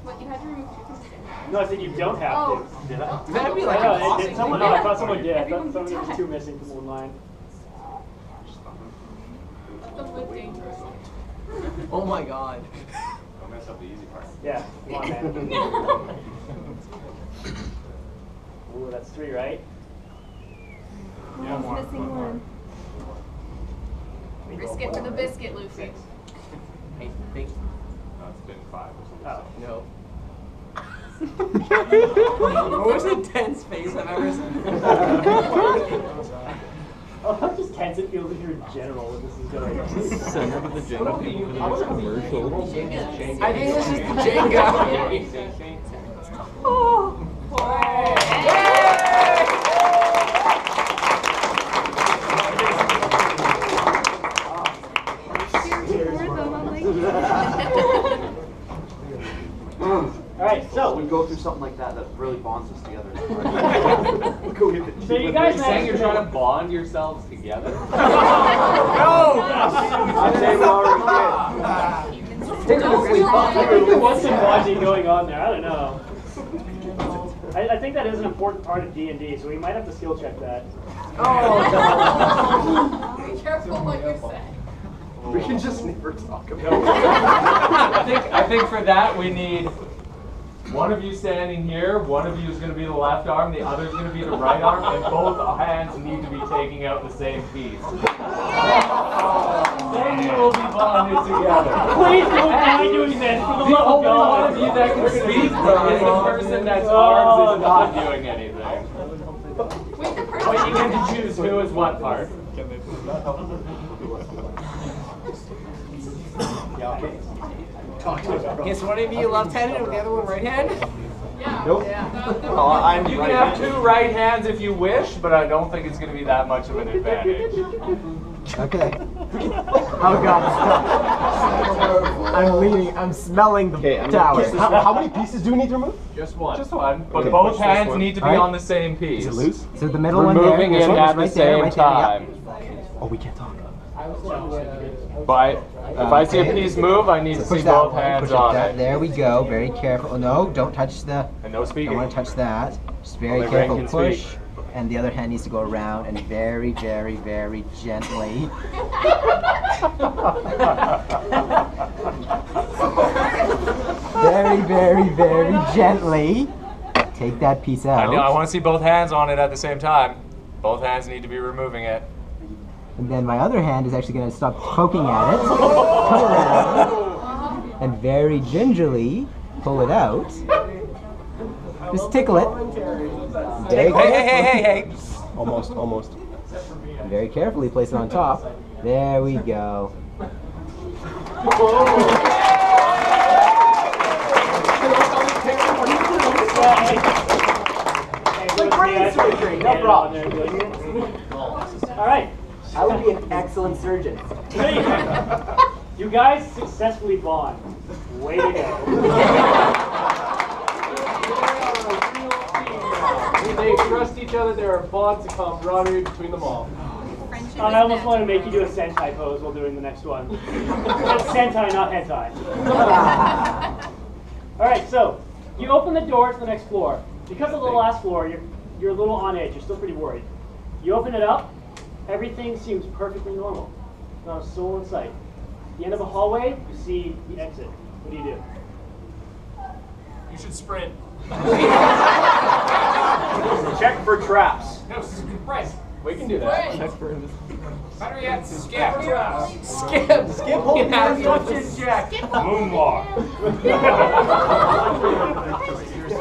S7: What, you had to remove 2 from the same?
S3: No, I said you don't have to.
S2: Did I?
S9: That'd be
S3: I
S9: like
S3: know,
S9: a boxing
S3: someone,
S9: thing.
S3: no, I thought someone did. I thought
S7: Everyone
S3: someone
S7: did.
S3: was 2 missing from one line.
S7: That's a bit dangerous.
S9: Oh my god.
S4: Don't mess up the easy part.
S3: Yeah, come on, man. Ooh, that's 3, right?
S4: Yeah, more.
S5: Missing one.
S7: Risk it for the biscuit, Lucy.
S9: I think.
S4: No, it's been 5 or something.
S3: Oh.
S9: No. The most intense face I've ever seen.
S3: Oh, how just tense it feels in here in general when this is going on.
S10: Send up the Jenga people for the next commercial.
S9: I think this is the Jenga.
S3: Alright, so
S2: We go through something like that that really bonds us together. Go get it.
S3: So you
S4: Are
S3: guys
S4: you saying you're
S3: managed
S4: trying to bond yourselves together?
S2: I'm saying we already
S3: What's some bonding going on there? I don't know. I think that is an important part of D&D, so we might have to skill check that.
S7: Be careful what you say.
S2: did. We can just never talk about
S4: I think for that we need one of you standing here, one of you is going to be the left arm, the other is going to be the right arm, and both hands need to be taking out the same piece. Then you will be bonded together.
S3: Please don't die doing this, for the
S4: The
S3: love of
S4: only one
S3: God.
S4: of you that can speak is the person that's arms is not doing anything.
S7: Wait, the person.
S4: But you get to choose who is what part.
S2: Yeah, okay. Talk to us, bro.
S9: Is one of you left-handed and the other one right-handed?
S7: Yeah.
S2: Nope.
S7: Yeah.
S4: You can have two right hands if you wish, but I don't think it's going to be that much of an advantage.
S10: Okay. Oh god, stop. I'm leaning, I'm smelling the tower.
S2: How many pieces do we need to remove?
S4: Just one. Just one. But
S2: Okay,
S4: both
S2: push this
S4: hands
S2: one.
S4: need to be
S10: Alright.
S4: on the same piece.
S2: Is it loose?
S10: So the middle one there,
S4: Removing
S10: this
S4: it
S10: one,
S4: at the
S10: right there,
S4: same
S10: right there, yeah.
S4: time.
S2: Oh, we can't talk.
S4: But if I see a piece move, I need to
S10: Push
S4: see
S10: that
S4: both
S10: one,
S4: hands
S10: push
S4: on
S10: that.
S4: it.
S10: There we go, very careful. Oh no, don't touch the,
S4: And no
S10: don't
S4: speaking.
S10: want to touch that. Just very
S4: Only Ren
S10: careful,
S4: can
S10: push.
S4: speak.
S10: And the other hand needs to go around and very, very, very gently. Very, very, very gently. Take that piece out.
S4: I want to see both hands on it at the same time. Both hands need to be removing it.
S10: And then my other hand is actually going to stop poking at it. Come around. And very gingerly pull it out. Just tickle it. Very
S4: Hey.
S2: Almost.
S10: And very carefully place it on top. There we go.
S3: No problem. All right.
S10: I would be an excellent surgeon.
S3: You guys successfully bond. Way to go.
S6: They trust each other. There are bonds of camaraderie between them all.
S7: Friendship
S3: I
S7: is
S3: almost want to
S7: natural.
S3: make you do a Sentai pose while doing the next one. That's Sentai, not hentai. All right, so you open the door to the next floor. Because of the last floor, you're a little on edge. You're still pretty worried. You open it up. Everything seems perfectly normal. Not a soul in sight. At the end of a hallway, you see the exit. What do you do?
S1: You should sprint.
S2: Check for traps.
S1: No, surprise.
S4: We can do that.
S1: Better yet, skip.
S9: Skip hold down instruction check.
S3: Moonwalk.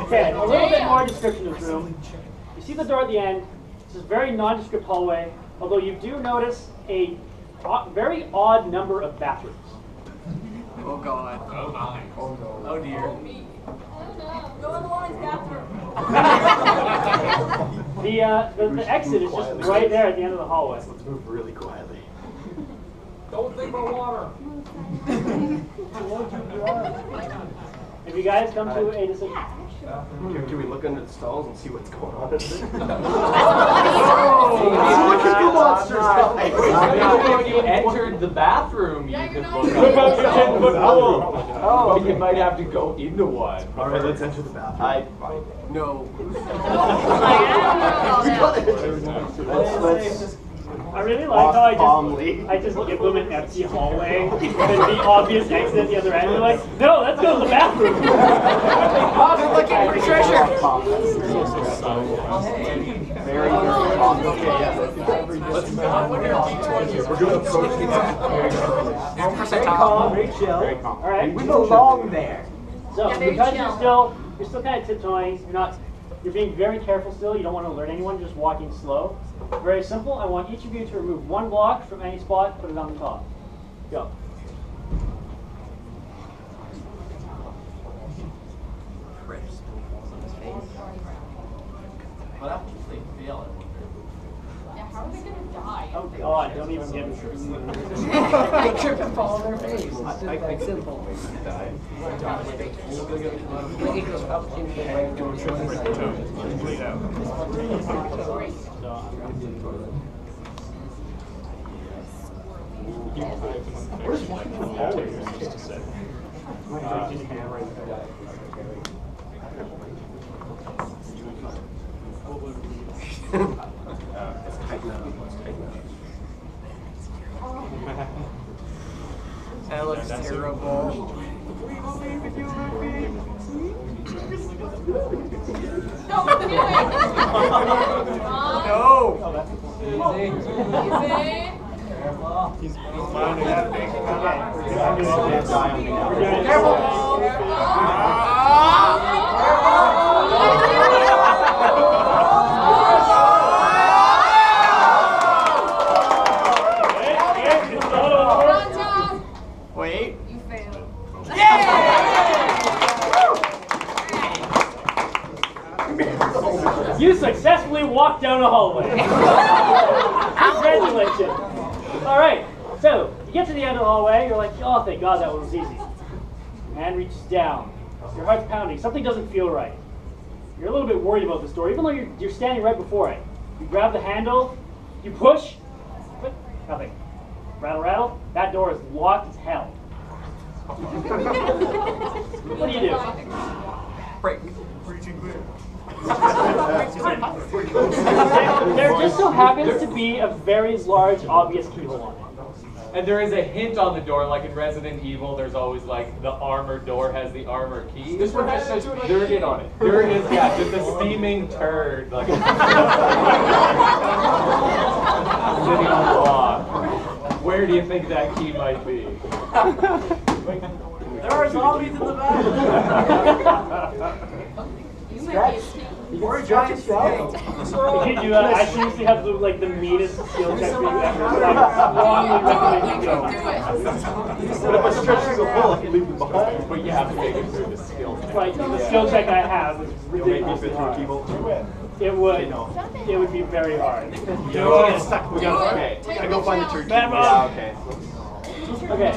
S3: Okay, a little bit more description of this room. You see the door at the end. This is a very nondescript hallway, although you do notice a very odd number of bathrooms.
S9: Oh god.
S1: Oh my.
S9: Oh dear.
S7: Go in the woman's bathroom.
S3: The exit is just right there at the end of the hallway.
S2: Let's move really quietly.
S1: Don't think about water.
S3: Have you guys come to a decision?
S2: Can we look under the stalls and see what's going on?
S7: That's
S2: Look at the monsters coming.
S4: If you entered the bathroom, you could look
S2: Look
S4: up.
S2: up the 10-foot pole.
S4: Oh, you might have to go into one.
S2: All right, let's enter the bathroom.
S9: No.
S2: Let's
S3: I really like how I just give them an empty hallway and the obvious exit at the other end. They're like, no, let's go to the bathroom.
S9: Oh, they're looking for treasure.
S2: very top. Okay, yeah. We're doing
S10: Very calm, very chill.
S3: All right.
S10: We belong there.
S3: So
S7: Yeah, very
S3: because
S7: chill.
S3: you're still kind of tiptoeing. You're being very careful still. You don't want to alert anyone. You're just walking slow. Very simple. I want each of you to remove one block from any spot. Put it on the top. Go.
S1: What happens if they fail it?
S7: Yeah, how are they gonna die?
S3: Oh God! Don't even get me.
S9: They trip and fall on their face. It's like simple. That looks terrible.
S7: Don't do it!
S9: No!
S7: Easy.
S3: You successfully walked down a hallway. Congratulations. All right, so you get to the end of the hallway. You're like, oh, thank God that one was easy. Hand reaches down. Your heart's pounding. Something doesn't feel right. You're a little bit worried about this door, even though you're standing right before it. You grab the handle, you push, but nothing. Rattle, rattle. That door is locked as hell. What do you do?
S1: Break. Preaching clear.
S3: There just so happens to be a very large, obvious keyhole on it.
S4: And there is a hint on the door, like in Resident Evil, there's always like the armored door has the armor key.
S6: This one just says dirt on it.
S4: There is, yeah, just a steaming turd. Like, sitting on the block. Where do you think that key might be?
S9: There are zombies in the back.
S2: Or a giant snake.
S3: You do I seriously have the meanest skill check for you ever. So I strongly recommend you go.
S2: But if I stretch through the hole, I can leave them behind.
S4: But you have to make it through the skill check.
S3: Right, the skill check I have is ridiculously hard. It would be very hard.
S2: We gotta go find the turkey.
S4: Yeah, okay.
S3: Okay.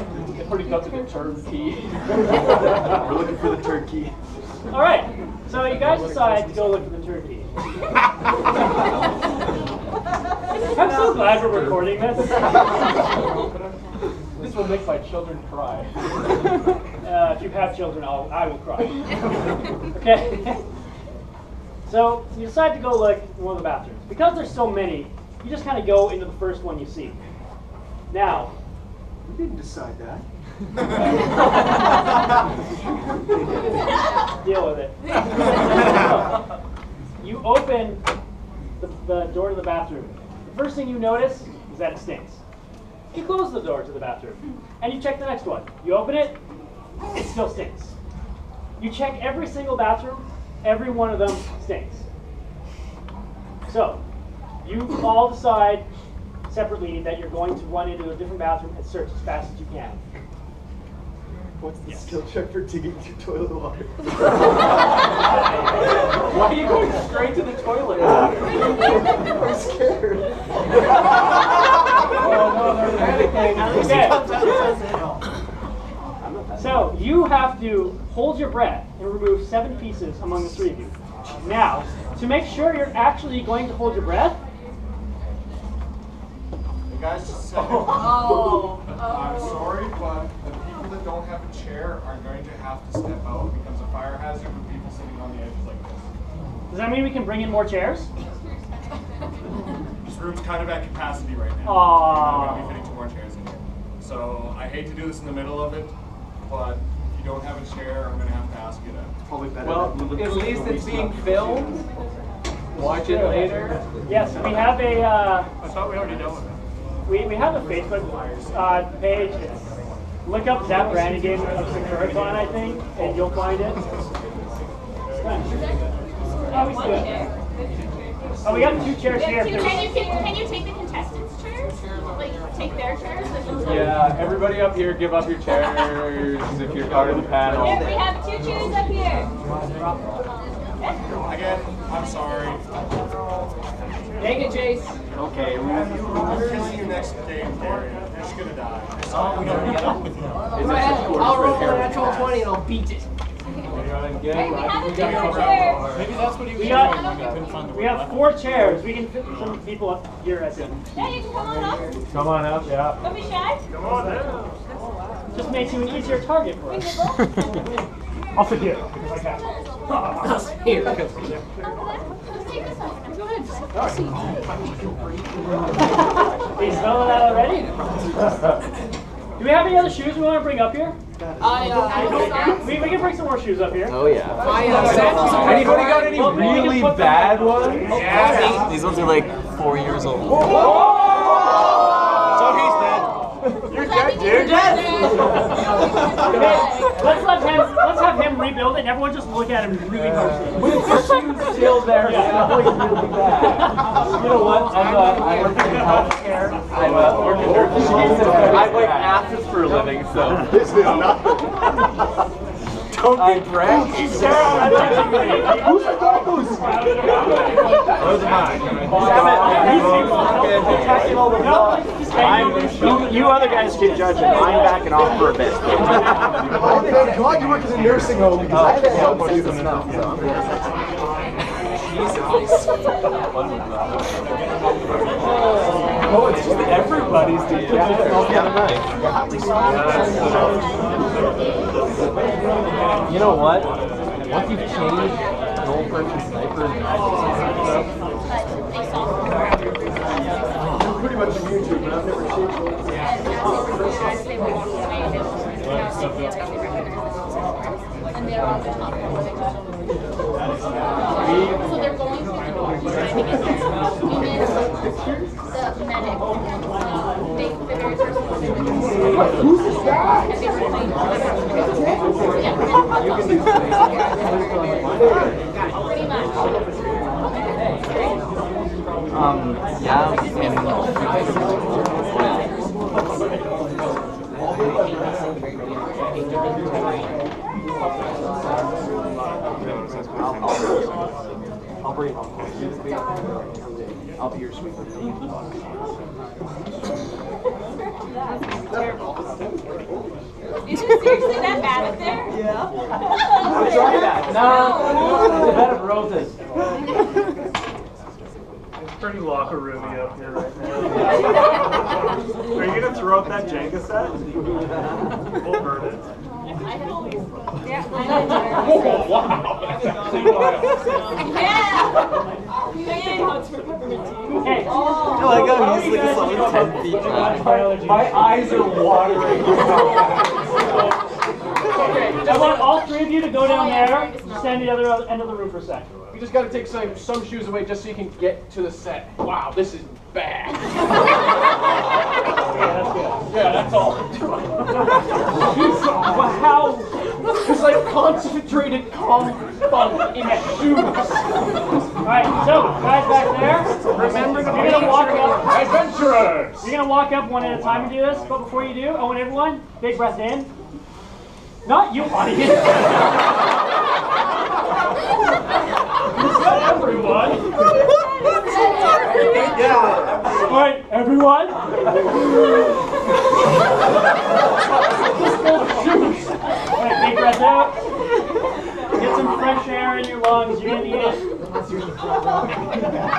S6: Pretty up to the turkey.
S2: We're looking for the turkey.
S3: All right. So you guys decide to go look for the turkey. I'm so glad we're recording this.
S6: This will make my children cry.
S3: If you have children, I will cry. Okay. So you decide to go look in one of the bathrooms. Because there's so many, you just kind of go into the first one you see. Now,
S2: We didn't decide that.
S3: deal with it. You open the door to the bathroom. The first thing you notice is that it stinks. You close the door to the bathroom, and you check the next one. You open it, it still stinks. You check every single bathroom, every one of them stinks. So, you all decide separately that you're going to run into a different bathroom and search as fast as you can.
S2: What's the skill check for digging through toilet water?
S6: Why are you going straight to the toilet?
S2: I'm scared.
S6: Oh no, they're panicking.
S3: Okay. So, you have to hold your breath and remove 7 pieces among the 3 of you. Now, to make sure you're actually going to hold your breath,
S1: Guys, just a second. I'm sorry, but the people that don't have a chair are going to have to step out. It becomes a fire hazard with people sitting on the edges like this.
S3: does that mean we can bring in more chairs?
S1: This room's kind of at capacity right now.
S3: Aww.
S1: I'm going to be fitting 2 more chairs in here. So I hate to do this in the middle of it, but if you don't have a chair, I'm going to have to ask you to.
S4: Well, at least it's being filmed. Watch it later.
S3: Yes, we have a
S1: I thought we already know it.
S3: we have a Facebook page. Look up Zapp Brandy Game of Securicon, I think, and you'll find it. Oh, we do it. Oh, we got 2 chairs here.
S7: Can you take the contestants' chairs? Like, take their chairs?
S4: Yeah, everybody up here, give up your chairs if you're part of the panel.
S7: Here, we have 2 chairs up here.
S1: Again, I'm sorry.
S9: Take it, Chase.
S1: Okay, we'll see you next game, Gary. You're just going to die.
S9: I'll roll a natural 20 and I'll beat it.
S7: Hey, we have a different chair.
S1: Maybe that's what he was
S3: We have 4 chairs. We can fit some people up here, I think.
S7: Yeah, you can come on up.
S4: Come on up, yeah.
S7: Don't be shy.
S1: Come on down.
S3: Just makes you an easier target for us. I'll sit here because I can.
S9: Here.
S7: Let's take this one. Go ahead.
S3: Are you smelling that already? Do we have any other shoes we want to bring up here? We can bring some more shoes up here.
S10: Oh yeah.
S4: Anybody got any
S3: Well, we can
S4: really
S3: put them-
S4: bad ones?
S1: Yeah.
S10: These ones are like 4 years old.
S2: So he's dead.
S7: You're dead, dude.
S3: Okay, let's have him rebuild it and everyone just look at him really harshly.
S4: With the shoes still there, yeah, that was really bad. You know what? I work in healthcare. I work in nursing. I like acids for a living, so.
S2: This is not.
S4: Don't be brag.
S2: Who's the dog? goes!
S10: Those are mine.
S2: You other guys keep judging. I'm backing off for a bit. Oh, thank God you work in a nursing home because I can't help but use the smell.
S1: Oh, it's just everybody's together.
S10: You know what? Once you've changed an old person sniper and
S2: I'm pretty much immune to it, but I've never changed it.
S7: And they're on the top of the so they're going through the door. Trying to get the medic. They, the very first one. Who's this guy? And they were playing. Pretty much.
S2: I'll bring it. I'll be your sweeper.
S7: Is it seriously that bad up there?
S3: Yeah. Try that. No. The bed of roses.
S1: It's pretty locker roomy up here right now. Are you gonna throw out that Jenga set? We'll burn it.
S7: Yeah.
S1: Oh, wow.
S7: Hey.
S10: I like how he's like solid 10 feet back.
S4: My eyes are watering.
S3: Okay, I want all three of you to go down there, stand at the other end of the room for a second.
S6: We just gotta take some shoes away just so you can get to the set. Wow, this is bad. Yeah, that's all I'm doing.
S3: How?
S6: It's like concentrated funk in shoes.
S3: Alright, so guys back there,
S6: Remember to
S3: you're gonna walk up.
S6: Adventurers!
S3: You're gonna walk up one at a time and do this, but before you do, I want everyone, big breath in. Not you, audience. Not everyone.
S10: Yeah.
S3: Alright, everyone. Alright, big breath out. Get some fresh air in your lungs. You're gonna need it.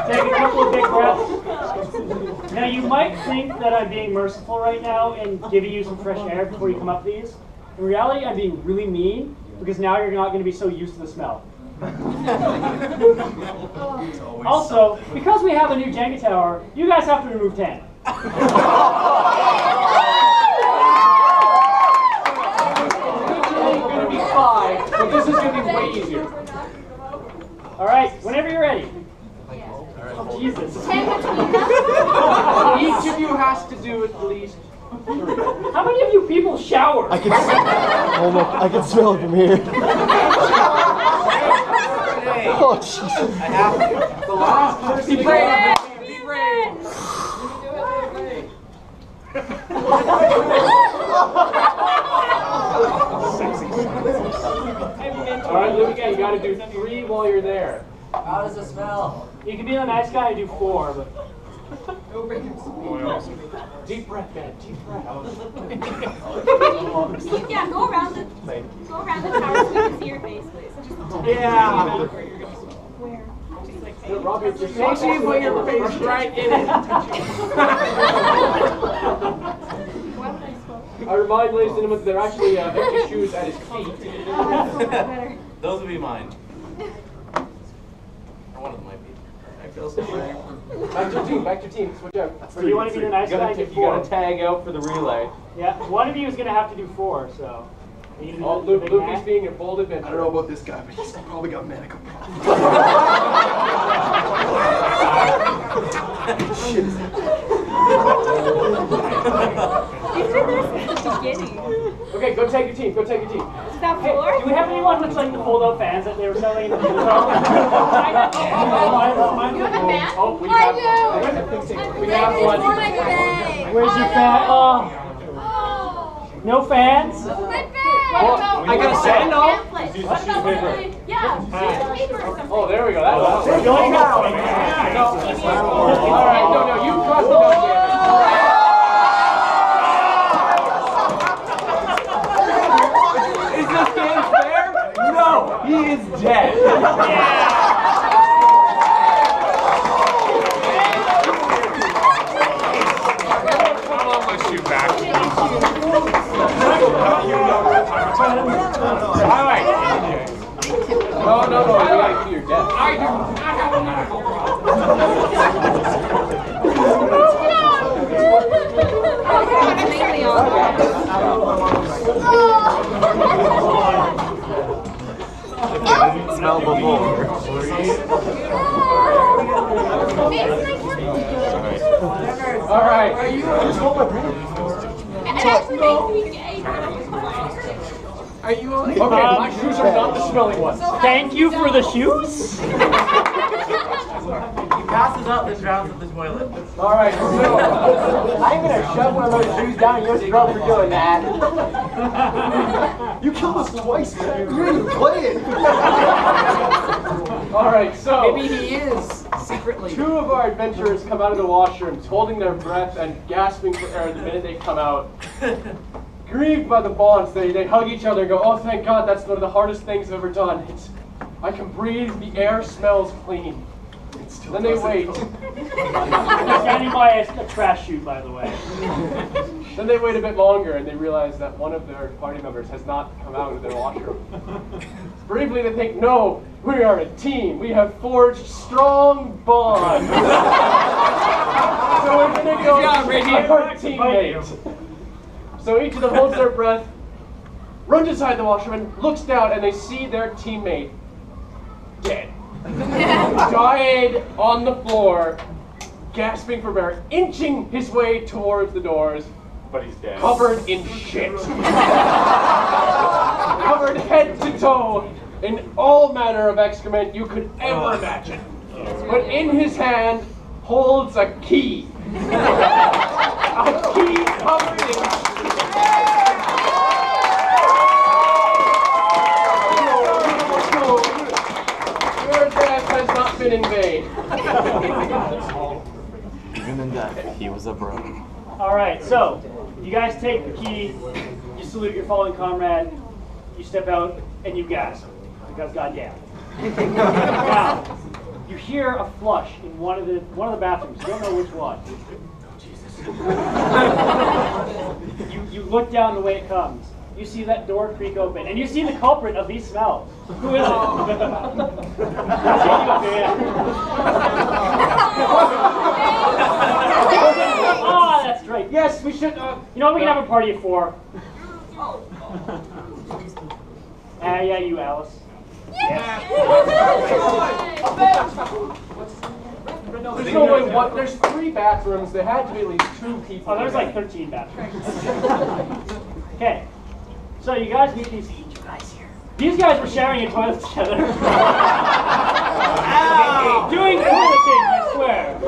S3: Take a couple of big breaths. Now you might think that I'm being merciful right now and giving you some fresh air before you come up these. In reality, I'm being really mean because now you're not going to be so used to the smell. Also, because we have a new Jenga tower, you guys have to remove 10.
S6: Originally going to be 5, but this is going to be way easier.
S3: All right, whenever you're ready. Oh, Jesus.
S6: Each of you has to do at least 3.
S3: How many of you people shower?
S2: I can smell it from here. Oh, Jesus.
S10: I have to.
S6: The last person. Be brave. Be brave. All right, look again. You got to do 3 while you're there.
S10: How does it smell?
S3: You can be the nice guy and do 4, but.
S6: Deep breath, man. Deep breath.
S7: Yeah, go around the tower so we can see your face, please.
S3: Yeah.
S7: Where?
S6: Robbie, make sure you put your face right in it. I remind ladies and gentlemen, they're actually empty shoes at his feet.
S10: Those would be mine. Or one of them might be. I feel so bad.
S6: Back to team. Switch out.
S3: So you want to be the nice guy and do
S4: You
S3: 4?
S4: gotta tag out for the relay.
S3: Yeah, one of you is going to have to do 4, so. Are you gonna do the big
S6: Luke's
S3: hat?
S6: being a bold adventurer.
S2: I don't know about this guy, but he's probably got medical problems. Shit.
S7: You've been there since the beginning.
S6: Okay, go tag your team. Go tag your team.
S7: Is that 4?
S3: Do we have anyone with like the fold-out fans that they were selling in the video?
S7: You have a fan?
S6: Oh, we
S7: I
S6: have
S7: do.
S6: We have one.
S3: Where's your fan? Oh, no fans?
S7: My fan!
S6: Well, I gotta say no.
S8: Yeah, use paper or something.
S6: Oh, there we go. That's
S3: There you go.
S6: All right, no, you crossed the gun,
S4: Is this game fair? No, he is dead.
S1: I'll almost shoot back.
S4: Alright.
S6: No, you gotta do your death.
S1: I do not have a medical problem.
S10: Smell before.
S6: All right.
S2: Just hold my breath.
S8: It actually makes me gay.
S6: Are you okay? My shoes are not the smelly ones.
S3: Thank you for the shoes.
S9: He passes out and drowns at the toilet.
S6: All right. So,
S2: I'm gonna shove one of those shoes down your throat for doing that. You killed us twice, man. You ain't even playing.
S6: all right. So
S9: Maybe he is secretly.
S6: two of our adventurers come out of the washrooms, holding their breath and gasping for air the minute they come out. Grieved by the bonds, they hug each other and go, "Oh, thank God, that's one of the hardest things I've ever done. I can breathe. The air smells clean." Then they wait.
S3: Standing by a trash chute, by the way.
S6: Then they wait a bit longer and they realize that one of their party members has not come out of their washroom. Bravely they think, "No, we are a team. We have forged strong bonds." So we're gonna go to our teammate. So each of them holds their breath, runs inside the washroom, and looks down, and they see their teammate dead. Died on the floor, gasping for air, inching his way towards the doors,
S4: But he's dead.
S6: covered in shit. Covered head to toe in all manner of excrement you could ever imagine. But in his hand holds a key. A key covered in shit. Your death has not been in vain.
S10: Even in death, he was a bro.
S3: All right, so you guys take the key, you salute your fallen comrade, you step out, and you gasp because goddamn. Now, you hear a flush in one of the bathrooms. You don't know which one. You look down the way it comes. You see that door creak open, and you see the culprit of these smells. Who is it? Ah, that's right. Yes, we should. You know, we can have a party of 4. Yeah, you, Alice.
S6: There's no way. What? There's 3 bathrooms. There had to be at least 2 people.
S3: Oh, there's like 13 bathrooms. Okay, so you guys meet these guys here. These guys were sharing a toilet together. Doing toileting, I swear.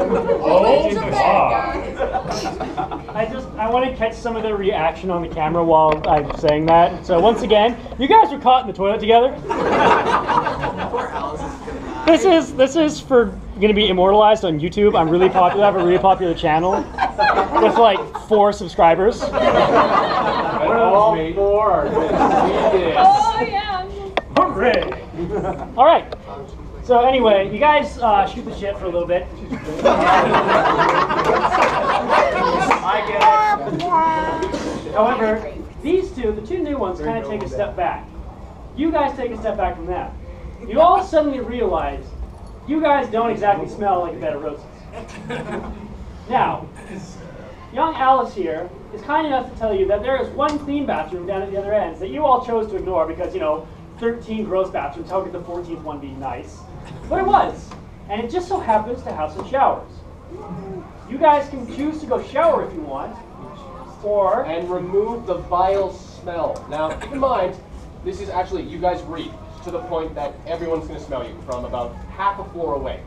S3: I want to catch some of their reaction on the camera while I'm saying that. So once again, you guys were caught in the toilet together. This is for going to be immortalized on YouTube. I'm really popular. I have a really popular channel with like 4 subscribers.
S6: All 4 are going to see this.
S8: Oh, yeah.
S3: Hooray! All right. So anyway, you guys shoot the shit for a little bit.
S9: I get it.
S3: However, these two, the 2 new ones, kind of take a step back. You guys take a step back from them. You all suddenly realize you guys don't exactly smell like a bed of roses. Now, young Alice here is kind enough to tell you that there is one clean bathroom down at the other ends that you all chose to ignore because, you know, 13 gross bathrooms, how could the 14th one be nice? But it was, and it just so happens to have some showers. You guys can choose to go shower if you want, or...
S6: And remove the vile smell. Now, keep in mind, this is actually, you guys reach to the point that everyone's going to smell you from about half a floor away.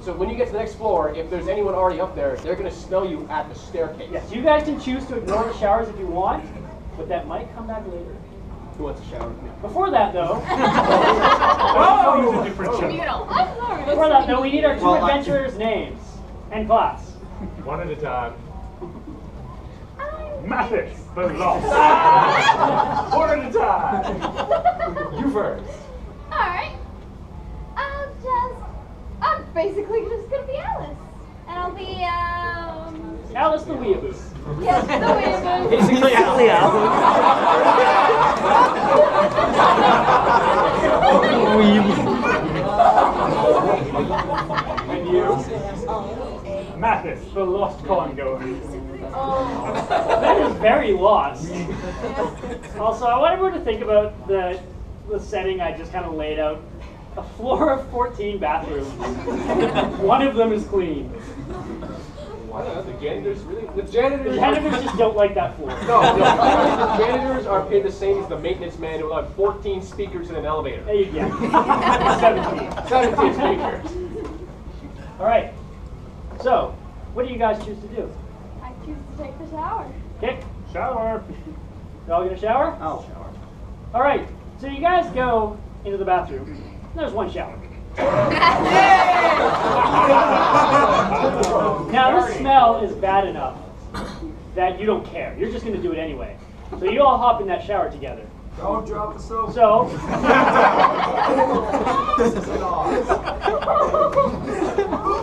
S6: So when you get to the next floor, if there's anyone already up there, they're going to smell you at the staircase.
S3: Yes, you guys can choose to ignore the showers if you want, but that might come back later.
S6: Who wants a shower with me?
S3: Before that, though,
S1: Whoa! Different
S8: Communal. I'm sorry.
S3: before that, though, we need our two adventurers' names and class.
S1: One at a time. Mathis, the lost. One at a time. You first.
S7: Alright. I'm basically just gonna be Alice. And I'll be,
S3: Alice the Weeaboo.
S7: yes, the weeaboo.
S3: Basically,
S1: And you? Mathis, the lost congo.
S3: That is very lost. Also, I want everyone to think about the setting I just kind of laid out. A floor of 14 bathrooms. One of them is clean.
S6: The janitors
S3: The janitors just don't like that floor.
S6: No, the janitors are paid the same as the maintenance man who will have 14 speakers in an elevator.
S3: There you go. 17.
S6: 17 speakers.
S3: All right. So, what do you guys choose to do?
S7: I choose to take the shower.
S3: Okay. Shower. You all get a shower? I'll shower. All right. So you guys go into the bathroom. There's one shower. Now the smell is bad enough that you don't care. You're just going to do it anyway. So you all hop in that shower together.
S1: Don't drop the soap.
S3: So,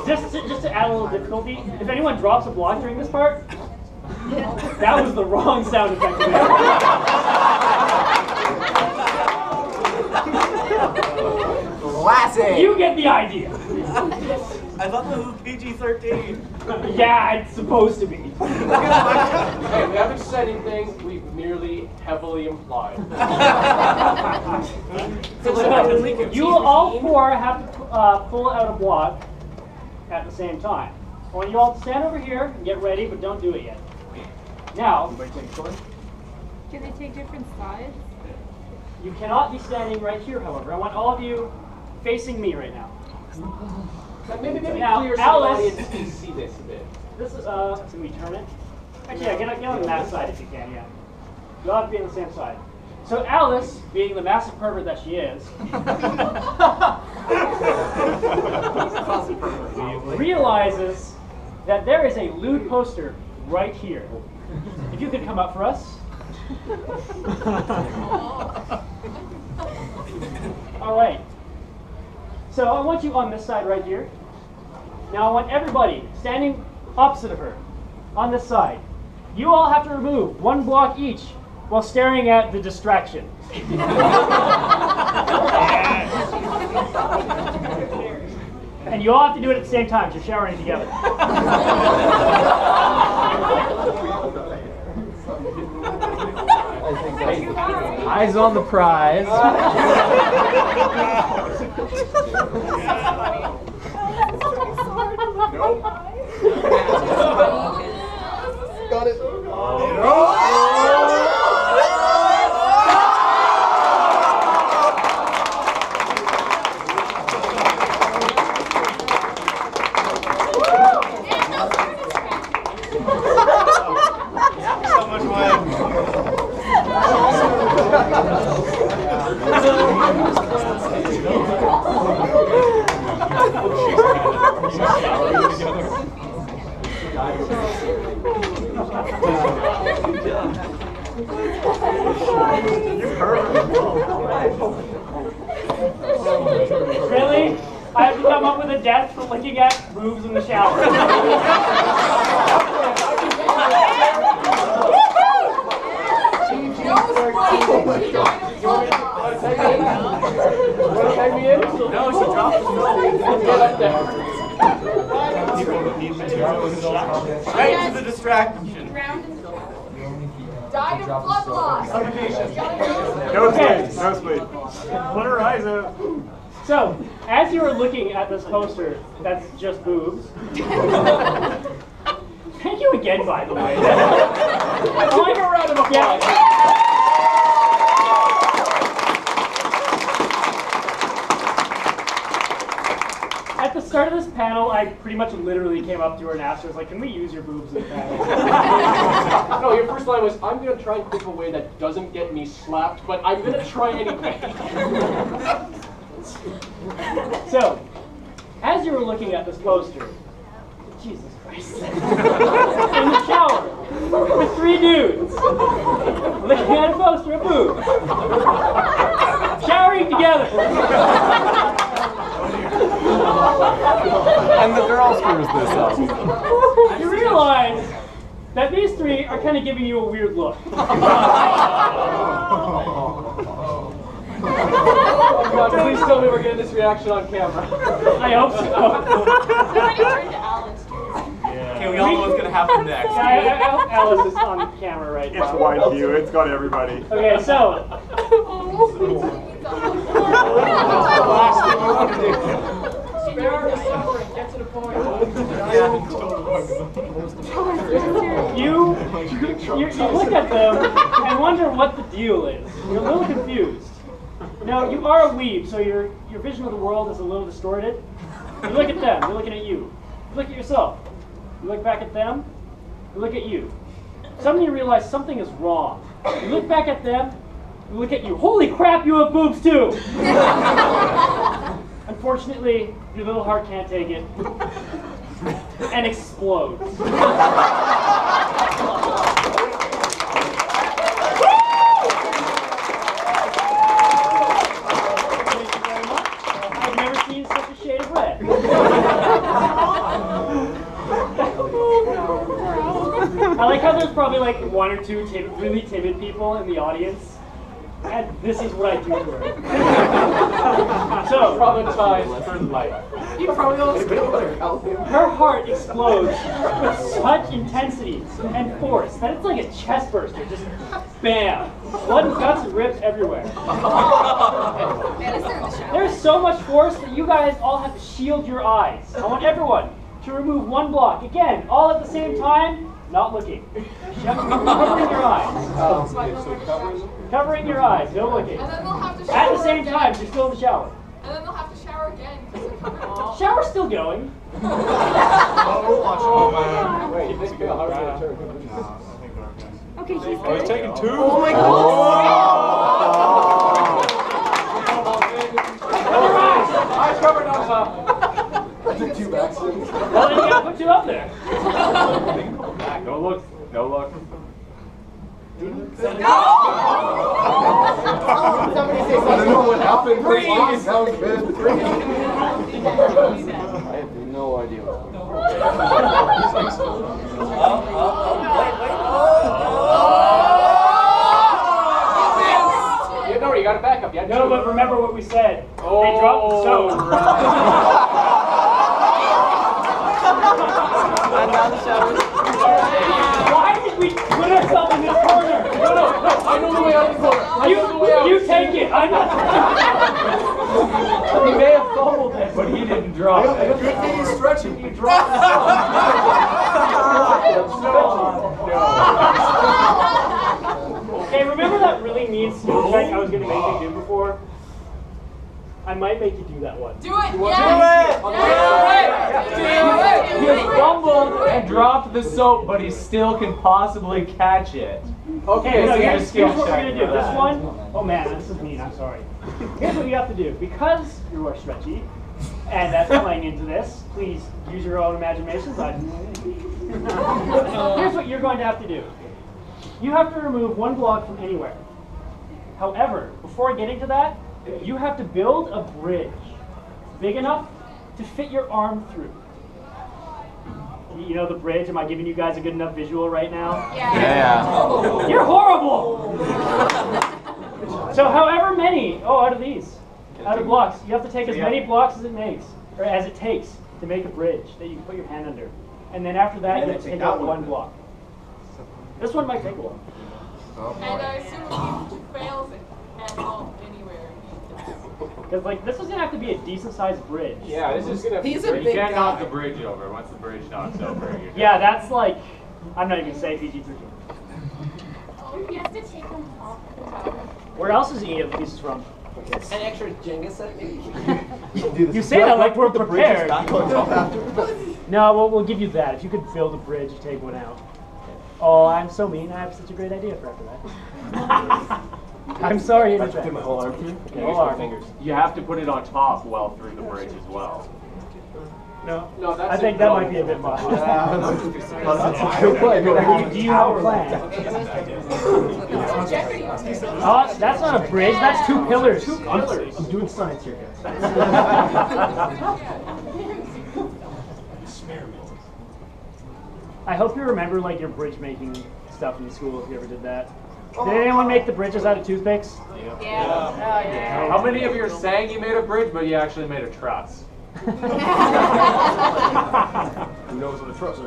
S3: just to add a little difficulty, if anyone drops a block during this part, that was the wrong sound effect to make.
S10: Classic!
S3: You get the idea.
S2: I thought that was PG-13.
S3: Yeah, it's supposed to be.
S6: Hey, we haven't said anything. We've merely heavily implied.
S3: You all four have to pull out a block at the same time. I want you all to stand over here and get ready, but don't do it yet. Now,
S5: Can they take different sides?
S3: you cannot be standing right here, however. I want all of you facing me right now.
S6: Maybe
S3: Now,
S6: clear so the
S3: Alice-
S6: audience can see this a bit.
S3: This is, can we turn it? Actually, yeah, get on that side if you can, yeah. You'll have to be on the same side. So Alice, being the massive pervert that she is, realizes that there is a lewd poster right here. If you could come up for us. All right. So I want you on this side right here. Now I want everybody standing opposite of her on this side. You all have to remove one block each while staring at the distraction. And you all have to do it at the same time, 'cause you're showering together.
S4: Eyes on the prize.
S2: Got it. So much wine.
S3: Really? I have to come up with a death for looking at boobs in the shower.
S6: Take me in?
S2: No, she dropped the
S6: Get up there.
S2: right to the distraction.
S8: Died of blood loss.
S1: No
S3: Okay.
S1: sleep. No sleep. Put her eyes out.
S3: So, as you are looking at this poster that's just boobs, thank you again, by the way.
S6: Let's give a round of applause.
S3: Yeah. At At the start of this panel, I pretty much literally came up to her and asked her, I was like, can we use your boobs in the panel?
S6: No, your first line was, I'm going to try and think of a way that doesn't get me slapped, but I'm going to try anyway.
S3: So, as you were looking at this poster, Jesus Christ, in the shower, with 3 dudes, looking at a poster of boobs, showering together.
S4: And the girl screws this up.
S3: You realize that these 3 are kind of giving you a weird look.
S6: Oh, God, please tell me we're getting this reaction on camera.
S3: I hope so.
S7: Somebody turn to Alice.
S4: Okay, we all know what's going to happen next.
S3: Yeah, I hope Alice is on camera right now.
S1: It's wide view. It's got everybody.
S3: Okay, so. You look at them and wonder what the deal is. You're a little confused. Now, you are a weeb, so your vision of the world is a little distorted. You look at them, they're looking at you. You look at yourself. You look back at them, you look at you. Suddenly you realize something is wrong. You look back at them, you look at you. Holy crap, you have boobs too! Unfortunately, your little heart can't take it and explodes. I've never seen such a shade of red. I like how there's probably like 1 or 2 really timid people in the audience, and this is what I do to her. So,
S6: Traumatized for life.
S5: You probably
S3: her heart explodes with such intensity and force that it's like a chest burster, just bam! Blood and guts and rips everywhere. There's so much force that you guys all have to shield your eyes. I want everyone to remove 1 block. Again, all at the same time, not looking. Covering your eyes. Covering your eyes, no looking.
S8: And then they'll have to shower
S3: At the same
S8: again.
S3: time, you're still in the shower.
S8: And then they'll have to shower again because they're covered.
S3: Shower's still going.
S1: Oh, man.
S6: Wait, you think how it's going to turn?
S5: Okay, he's
S1: I was
S5: good.
S1: taking 2.
S5: Oh my God.
S6: Eyes covered on top.
S2: I took 2 vaccines.
S3: Well, then you gotta put 2 up there.
S4: No look. No look.
S2: Somebody say something. I don't know what happened. Freeze! Sounds good. Freeze.
S6: I have no idea what's going on. No, you got a backup. Yeah.
S3: No, but remember what we said.
S6: Oh,
S3: They dropped the soap. Why did we put ourselves in this corner?
S6: No, I know the way out of the corner. I know the way out.
S3: You take it. I'm not.
S4: He may have fumbled it, but he didn't drop it.
S2: Good thing he's stretching. You dropped
S3: Okay, remember that really mean skill check I was going to make you do before? I might make you do that one.
S8: Do it!
S4: He has fumbled and dropped the soap, but he still can possibly catch it.
S3: Okay, so here's
S4: skill
S3: what we're
S4: check
S3: going to do.
S4: for
S3: This
S4: that.
S3: one, oh man, this is mean, I'm sorry. Here's what you have to do. Because you are stretchy, and that's playing into this, please use your own imaginations. Here's what you're going to have to do. You have to remove 1 block from anywhere. However, before getting to that, you have to build a bridge big enough to fit your arm through. You know the bridge? Am I giving you guys a good enough visual right now?
S4: Yeah.
S3: You're horrible! So however many, out of these, out of blocks, you have to take as many blocks as it makes, or as it takes to make a bridge that you can put your hand under. And then after that, you have to take out 1 block. This one might take a while.
S8: And I assume if he fails it at all anywhere.
S3: Because like this is gonna have to be a decent sized bridge.
S6: Yeah, this is gonna.
S5: He's a
S4: You
S5: big
S4: can't
S5: guy.
S4: knock the bridge over. Once the bridge knocks over, you're done.
S3: Yeah, that's like, I'm not even gonna say PG-13.
S7: He has to take them off the tower.
S3: Where else is he gonna get the pieces from?
S6: An extra Jenga set, maybe?
S3: You say that like we're prepared.
S2: Back on top after?
S3: No, we'll give you that. If you could build a bridge, you take one out. Oh, I'm so mean. I have such a great idea for after that. I'm sorry.
S2: I have to put my whole arm through?
S3: Okay, whole arm. Fingers.
S4: You have to put it on top well through the bridge as well.
S3: No,
S6: that's
S3: I think that might be a bit much.
S2: That's a good plan.
S3: Do you have a plan? Oh, that's not a bridge. That's 2 pillars.
S2: I'm doing science here, guys.
S3: I hope you remember like your bridge making stuff in school if you ever did that. Did anyone make the bridges out of toothpicks?
S8: Yeah.
S4: How many of you are saying you made a bridge, but you actually made a truss?
S2: Who knows what a truss is?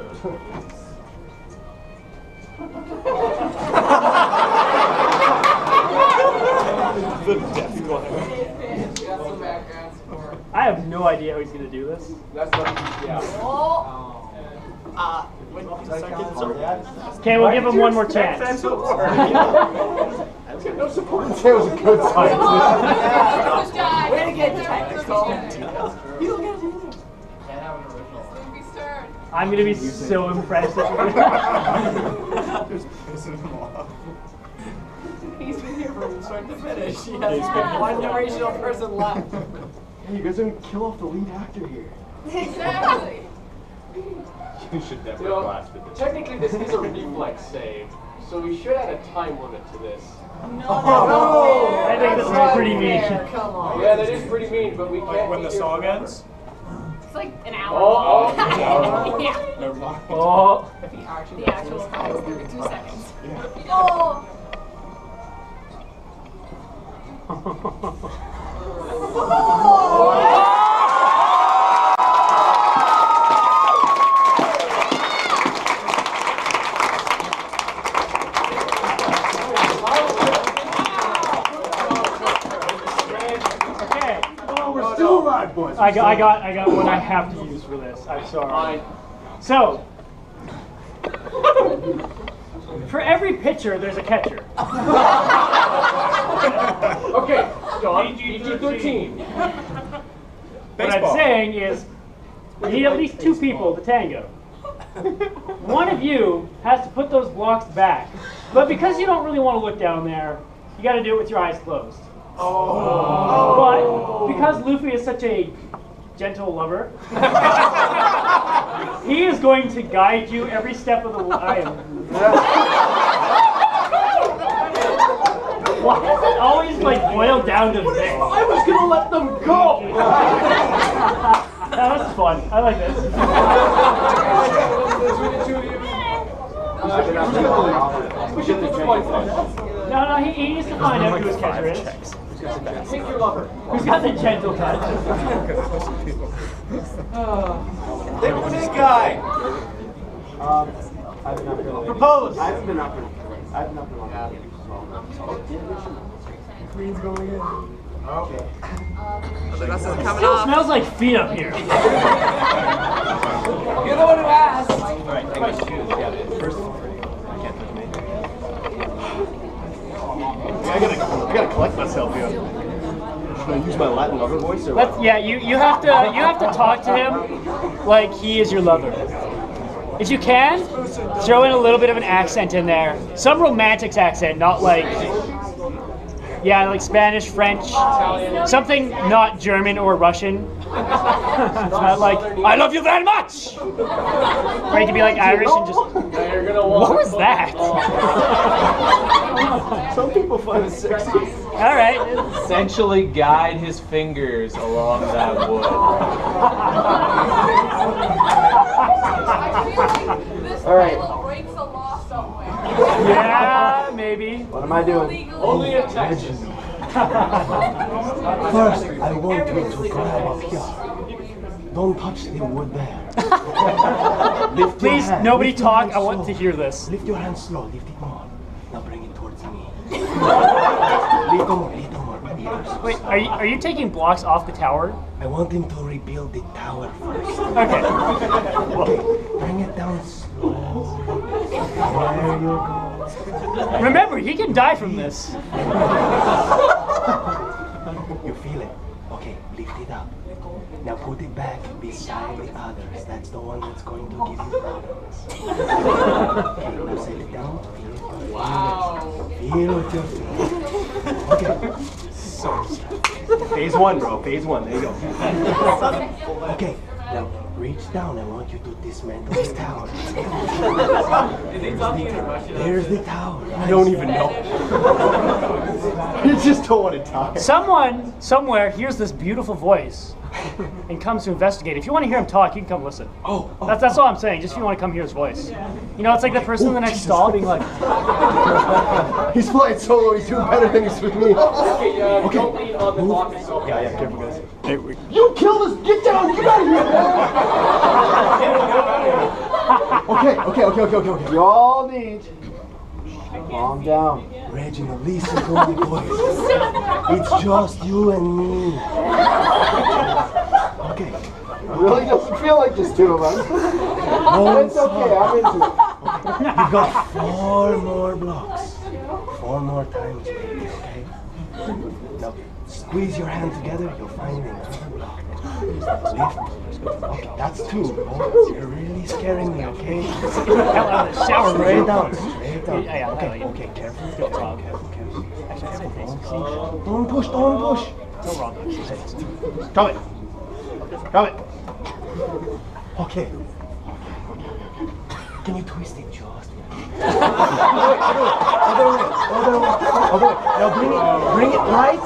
S2: The death
S3: I have no idea how he's going to do this.
S6: That's what, yeah.
S3: Okay, we'll give him one more chance.
S2: No support. It was a good scientist.
S5: Way to get technical.
S2: You don't get it either.
S3: I'm going to be so impressed.
S5: He's been here from start to finish. He has been one generational person left.
S2: Hey, you guys didn't kill off the lead actor here.
S5: Exactly.
S4: You should never blast with this.
S6: Technically, this is a reflex save, so we should add a time limit to this.
S5: No.
S3: I think this is pretty mean.
S5: Come on.
S6: Yeah, that is pretty mean, but we can't.
S1: Like when the song ends?
S8: It's like an hour.
S6: Oh.
S8: Yeah.
S1: Never mind.
S3: Oh.
S5: The actual
S8: time is 32 seconds.
S5: Oh.
S2: We're still alive, boys.
S3: I got one I have to use for this. I'm sorry. So, for every pitcher, there's a catcher.
S6: Okay, John, PG-13.
S3: What I'm saying is, we need at least 2 people to tango. One of you has to put those blocks back, but because you don't really want to look down there, you got to do it with your eyes closed. But because Luffy is such a gentle lover, he is going to guide you every step of the way. Why does it always like boil down to this?
S6: I was gonna let them go.
S3: That was fun. I like this. No, he needs to find out who his catcher is.
S6: Take your lover.
S3: Who's got the gentle touch?
S2: They were this guy. Propose. I haven't been up in. I've not been on. Green's going in. Okay.
S9: The dust isn't coming
S3: Still
S9: off.
S3: smells like feet up here.
S5: You're the one who asked.
S2: Alright, take my shoes. Yeah, first. I gotta collect myself here. Should I use my Latin lover voice or what?
S3: Yeah, you have to talk to him like he is your lover. If you can, throw in a little bit of an accent in there. Some romantic accent, not like like Spanish, French, something not German or Russian. It's not like, I love you very much! Or you can be like Irish and just, what was that?
S2: Some people find it sexy.
S3: Alright.
S4: Essentially guide his fingers along that wood.
S2: All right.
S5: Breaks the law somewhere.
S3: Yeah, maybe.
S2: What am I doing?
S6: Only in Texas.
S2: First, I want you to grab up here. Don't touch the wood there. Lift your
S3: Please,
S2: hand.
S3: nobody
S2: Lift your
S3: talk.
S2: hand
S3: I want
S2: slow.
S3: to hear this.
S2: Lift your hand slow. Lift it more. Now bring it towards me. Little more, baby.
S3: Wait, are you taking blocks off the tower?
S2: I want him to rebuild the tower first.
S3: Okay.
S2: Okay, bring it down slowly. There you go.
S3: Remember, he can die from this.
S2: feel it. Okay, lift it up. Now put it back beside the others. That's the one that's going to give you problems. Okay, now set it down. Feel it. Wow. Feel with your feet. Okay. So phase 1, bro. Phase 1. There you go. Okay, now reach down. I want you to dismantle this tower. There's the tower. I don't even know. You just don't want to talk.
S3: Someone, somewhere, hears this beautiful voice and comes to investigate. If you want to hear him talk, you can come listen. That's all I'm saying. Just if you want to come hear his voice. You know, it's like the person in the next stall being like,
S2: he's flying solo. He's doing better than he's with me.
S6: Okay, don't lean on the box.
S2: Yeah, careful, guys. Hey, you killed us! Get down! Get out of here! Okay. You all need calm down. Reginald, listen to my voice. It's just you and me. Okay. Really doesn't feel like just 2 of us. No, it's okay. I'm into it. You've got 4 more blocks. 4 more times, baby, okay? Now, squeeze your hand together. You'll find it. Lift. Okay, that's 2. You're really scaring me, okay?
S3: hell out of the shower,
S2: Straight
S3: right?
S2: down. Straight down.
S3: Yeah,
S2: Okay, careful. Careful.
S3: Actually,
S2: Don't push.
S3: no wrong.
S2: Come it. Okay. Can you twist it just? Other way. Now bring it right.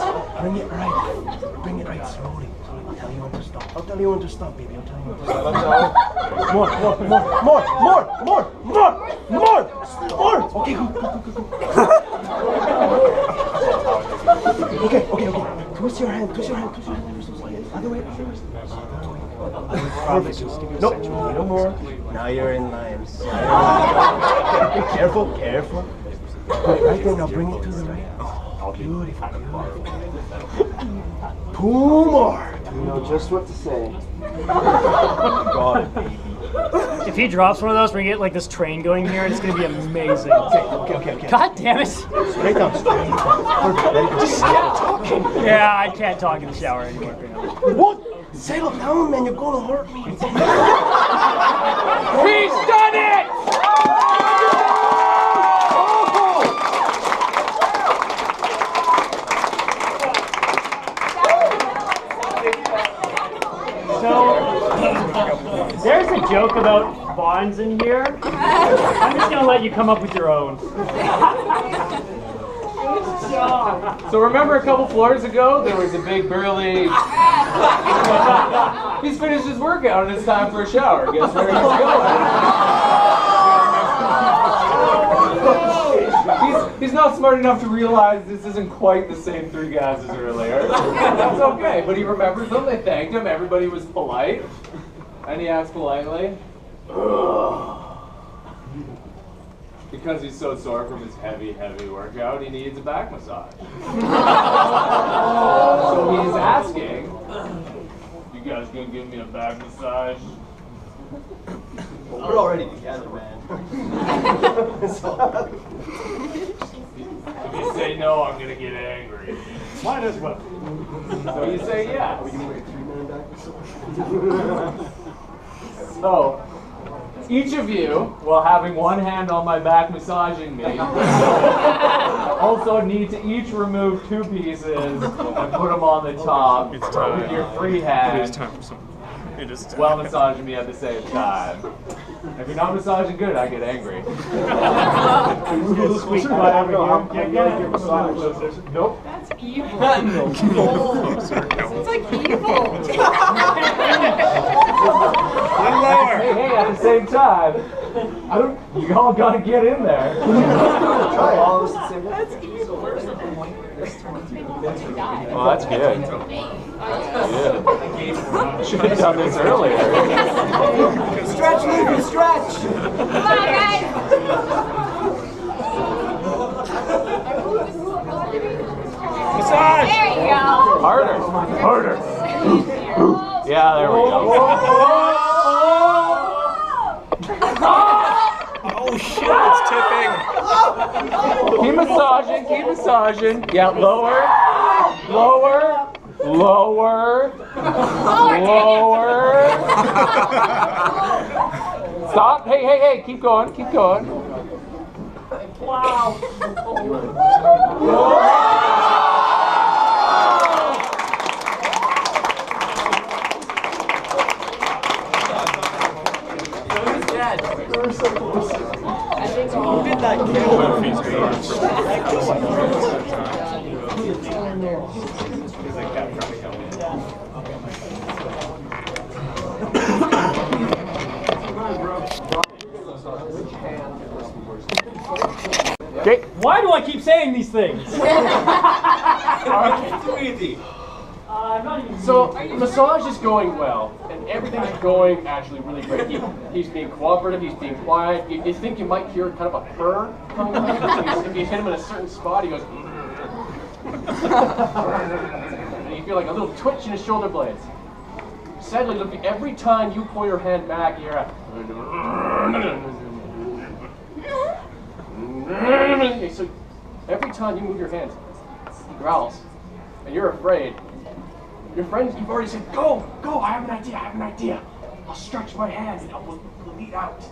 S2: Bring it right slowly. I'll tell you when to stop. Baby. I'll tell you when to stop. More. Okay, go. Okay. Twist your hand. Other way. Perfect. Nope. No more. Now you're in line. Careful. Right there. Now bring it to the right. Beautiful. 2 more. You know just what to say. Got it, baby.
S3: If he drops one of those, we're gonna get like this train going here, and it's gonna be amazing.
S2: Okay.
S3: God damn it!
S2: Straight down. Perfect. Just stop talking.
S3: Yeah, I can't talk in the shower anymore.
S2: What? Settle down, man. You're gonna hurt me.
S6: He's done it!
S3: So, there's a joke about bonds in here. I'm just gonna let you come up with your own.
S4: So remember a couple floors ago, there was a big burly... He's finished his workout and it's time for a shower. Guess where he's going? He's not smart enough to realize this isn't quite the same 3 guys as earlier. That's okay, but he remembers them, they thanked him, everybody was polite. And he asked politely, because he's so sore from his heavy workout, he needs a back massage. So he's asking, you guys gonna give me a back massage?
S2: Well, we're already together, man.
S4: If you say no, I'm gonna get angry.
S3: Might as well.
S4: So you say yes.
S2: We can wait 3 minutes back.
S4: So, each of you, while having one hand on my back massaging me, also need to each remove 2 pieces and put them on the top with your free hand while massaging me at the same time. If you're not massaging good, I get angry.
S3: Sweet butt over here. Get your massage.
S4: Nope.
S5: That's evil. It's like evil.
S4: Hey, at the same time, you all gotta get in there.
S2: Try all this at the same time.
S5: That's evil.
S4: Oh, that's good. Should have done this earlier.
S10: Stretch, Luke, stretch!
S8: Come on, guys!
S3: Massage!
S8: There you go.
S4: Harder. Yeah, there we go.
S9: Oh shit, it's tipping.
S4: Keep massaging. Yeah, lower.
S6: Lower. Lower. Stop. Hey, hey, hey. Keep going. Keep going.
S5: Wow.
S9: Who's dead?
S2: Who did that
S6: Okay.
S3: Why do I keep saying these things? I'm not even.
S6: So, massage is going well, and everything's going actually really great. He's being cooperative, he's being quiet. You think you might hear kind of a purr coming out. If you hit him in a certain spot, he goes. And you feel like a little twitch in his shoulder blades. Sadly, look, every time you pull your hand back, you hear a. So, every time you move your hands, he growls, and you're afraid. Your friends, you've already said, go, go, I have an idea. I'll stretch my hands and we'll lead out.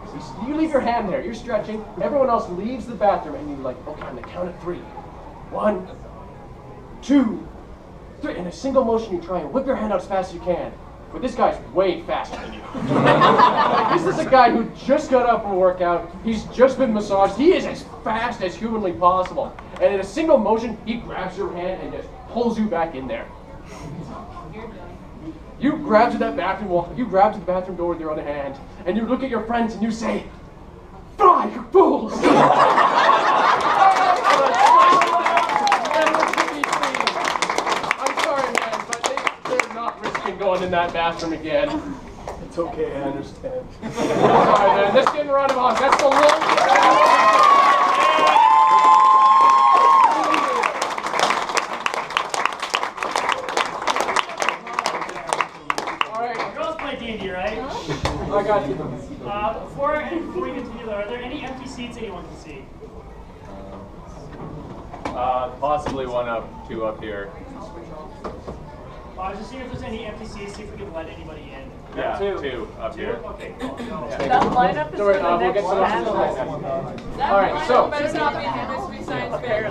S6: So you leave your hand there, you're stretching, everyone else leaves the bathroom, and you're like, okay, I'm gonna count at 3. 1, 2, 3. In a single motion, you try and whip your hand out as fast as you can. But this guy's way faster than you. This is a guy who just got up from a workout, he's just been massaged, he is as fast as humanly possible. And in a single motion, he grabs your hand and just pulls you back in there. You grab to that bathroom wall, you grab to the bathroom door with your other hand, and you look at your friends and you say, "Fly, you fools!" I'm sorry, man, but they're not risking going in that bathroom again.
S2: It's okay, I understand.
S6: Sorry, man, let's get in a round of applause. That's the longest.
S3: D&D, right?
S6: I got you.
S3: Before we continue, are there any empty seats anyone can see?
S4: Possibly 1 up, 2 up here.
S3: Just see if there's any empty seats, see if we can let anybody in.
S4: Yeah, 2 up here.
S3: Okay, cool.
S5: That lineup is for the
S6: we'll
S5: next
S6: get some
S5: battle.
S6: All right, so.
S8: Better not be mystery science fair.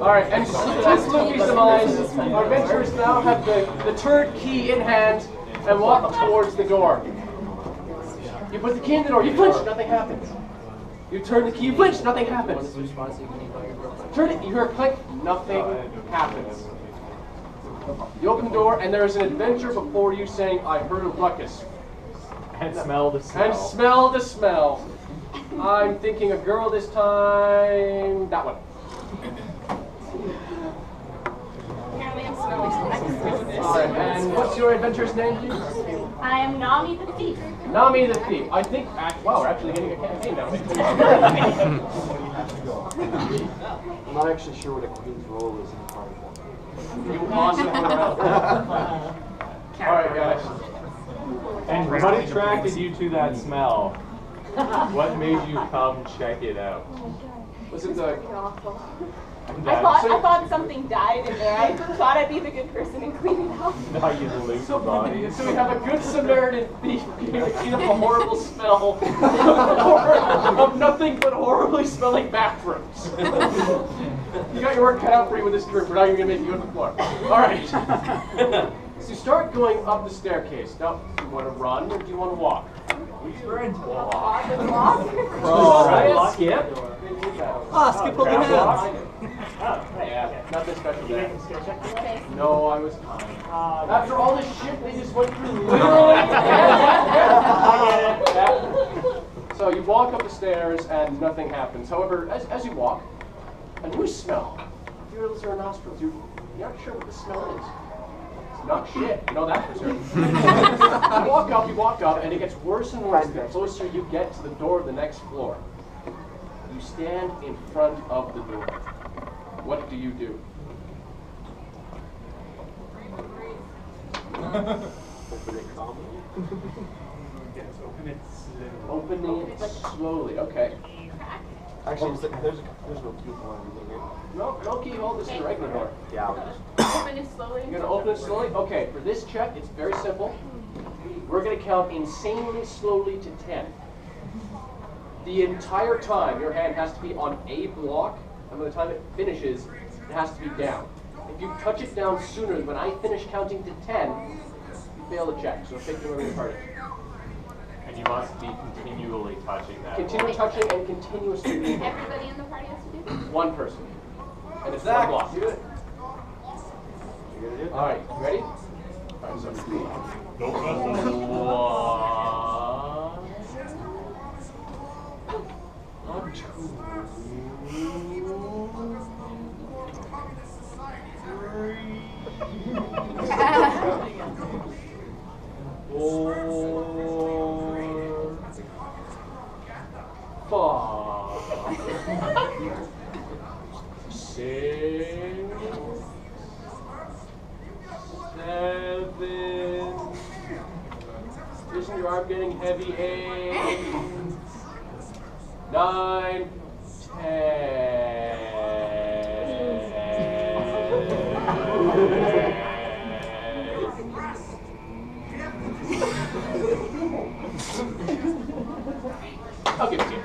S6: All right, and as Luffy surmised, our adventurers now have the turret key in hand and walk towards the door. You put the key in the door, you flinch, nothing happens. You turn the key, you flinch, nothing happens. Turn it, you hear a click, nothing happens. You open the door, and there is an adventurer before you saying, "I heard a ruckus."
S4: And smell the smell.
S6: And smell the smell. I'm thinking a girl this time. That one.
S7: Apparently I'm smelling something.
S6: Alright, and what's your adventurer's name, please?
S7: I am Nami the Thief.
S6: Nami the Thief. I think, wow, we're actually getting a campaign now.
S2: I'm not actually sure what a queen's role is in the party.
S6: You awesome Alright, guys.
S4: And what attracted you to that smell? What made you come check it out?
S6: Was it the...
S8: I thought something died in there. I thought I'd be the good person and clean it out.
S4: Now you loot the body.
S6: So we have a good Samaritan thief getting to clean up a horrible smell of nothing but horribly smelling bathrooms. You got your work cut out for you with this group. We're not even going to make you go to the floor. Alright. So you start going up the staircase. Now, do you want to run or do you want to walk?
S4: Sprint.
S8: Walk.
S4: Right, skip.
S9: Skip over the head.
S6: Yeah, nothing special there. No, I was kind. After all this shit they just went through, literally. So you walk up the stairs and nothing happens. However, as you walk, a new smell fills your nostrils. You're not sure what the smell is. It's not shit. You know that for certain. You walk up, and it gets worse and worse the closer you get to the door of the next floor. You stand in front of the door. What do you do?
S3: Open it slowly.
S6: Opening it slowly. Okay.
S2: Actually, there's no keyhole or anything here.
S6: No keyhole. This is a regular door.
S2: Yeah.
S8: Open it slowly.
S6: You're gonna open it slowly. Okay. For this check, it's very simple. We're gonna count insanely slowly to 10. The entire time, your hand has to be on a block, and by the time it finishes, it has to be down. If you touch it down sooner than when I finish counting to 10, you fail the check. So take the other part.
S4: And you must be continually touching that.
S6: Continue touching and continuously moving.
S8: Everybody in the party has to do this?
S6: One person. And it's
S2: Zapp,
S6: one block.
S2: do it.
S6: All right, you ready? All right, so one, two, 7. Isn't your arm getting heavy? 8, 9, 10. I'll give it to you.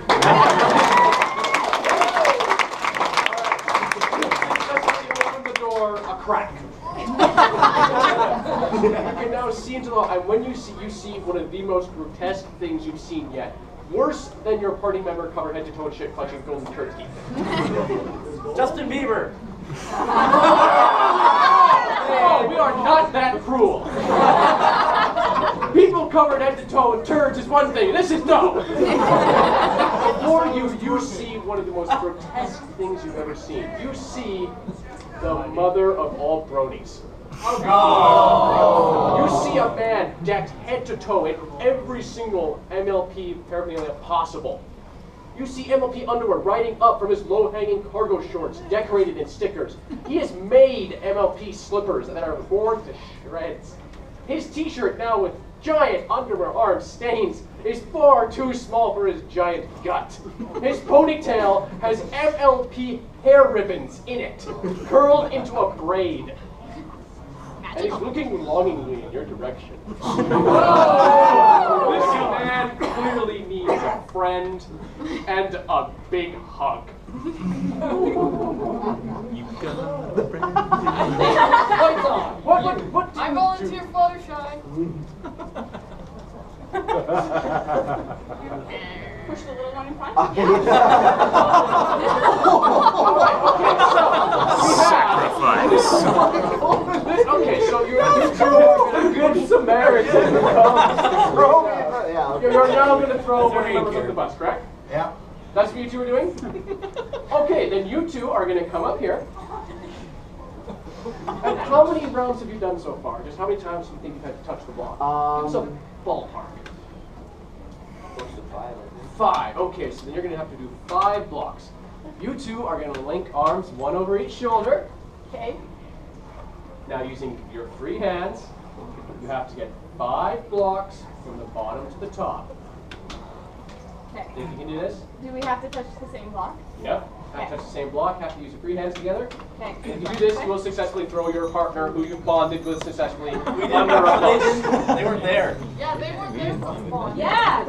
S6: Open the door a crack. You can now see into the, and when you see one of the most grotesque things you've seen yet. Worse than your party member covered head to toe in shit clutching golden turkey.
S3: Justin Bieber.
S6: Oh, we are not that cruel. People covered head to toe in turds is one thing. This is no. Before you see one of the most grotesque things you've ever seen. You see the mother of all bronies. Oh. You see a man decked head to toe in every single MLP paraphernalia possible. You see MLP underwear riding up from his low-hanging cargo shorts decorated in stickers. He has made MLP slippers that are torn to shreds. His t-shirt, now with giant underwear arm stains, is far too small for his giant gut. His ponytail has MLP hair ribbons in it, curled into a braid. And he's looking longingly in your direction. Oh, this man clearly needs a friend and a big hug.
S4: You got the friend.
S6: Lights on. What do
S5: I
S6: you
S5: volunteer
S6: do?
S5: Fluttershy.
S8: Push the little one in front.
S4: Sacrifice.
S6: Okay, so you're a good Samaritan. You're now going to throw one of the members of the bus, correct?
S2: Yeah.
S6: That's what you two are doing? Okay, then you two are going to come up here. And how many rounds have you done so far? Just how many times do you think you've had to touch the block? Give us a ballpark. 5. Okay, so then you're going to have to do 5 blocks. You two are going to link arms, one over each shoulder.
S8: Okay.
S6: Now using your free hands, you have to get 5 blocks from the bottom to the top.
S8: Okay.
S6: Think you can do this?
S8: Do we have to touch the same block?
S6: Yep. Have to touch the same block, have to use your free hands together.
S8: Okay.
S6: If you do this, you will successfully throw your partner, who you've bonded with successfully, under a bus.
S2: They weren't there.
S5: Yeah, they weren't there for fun.
S8: Yeah.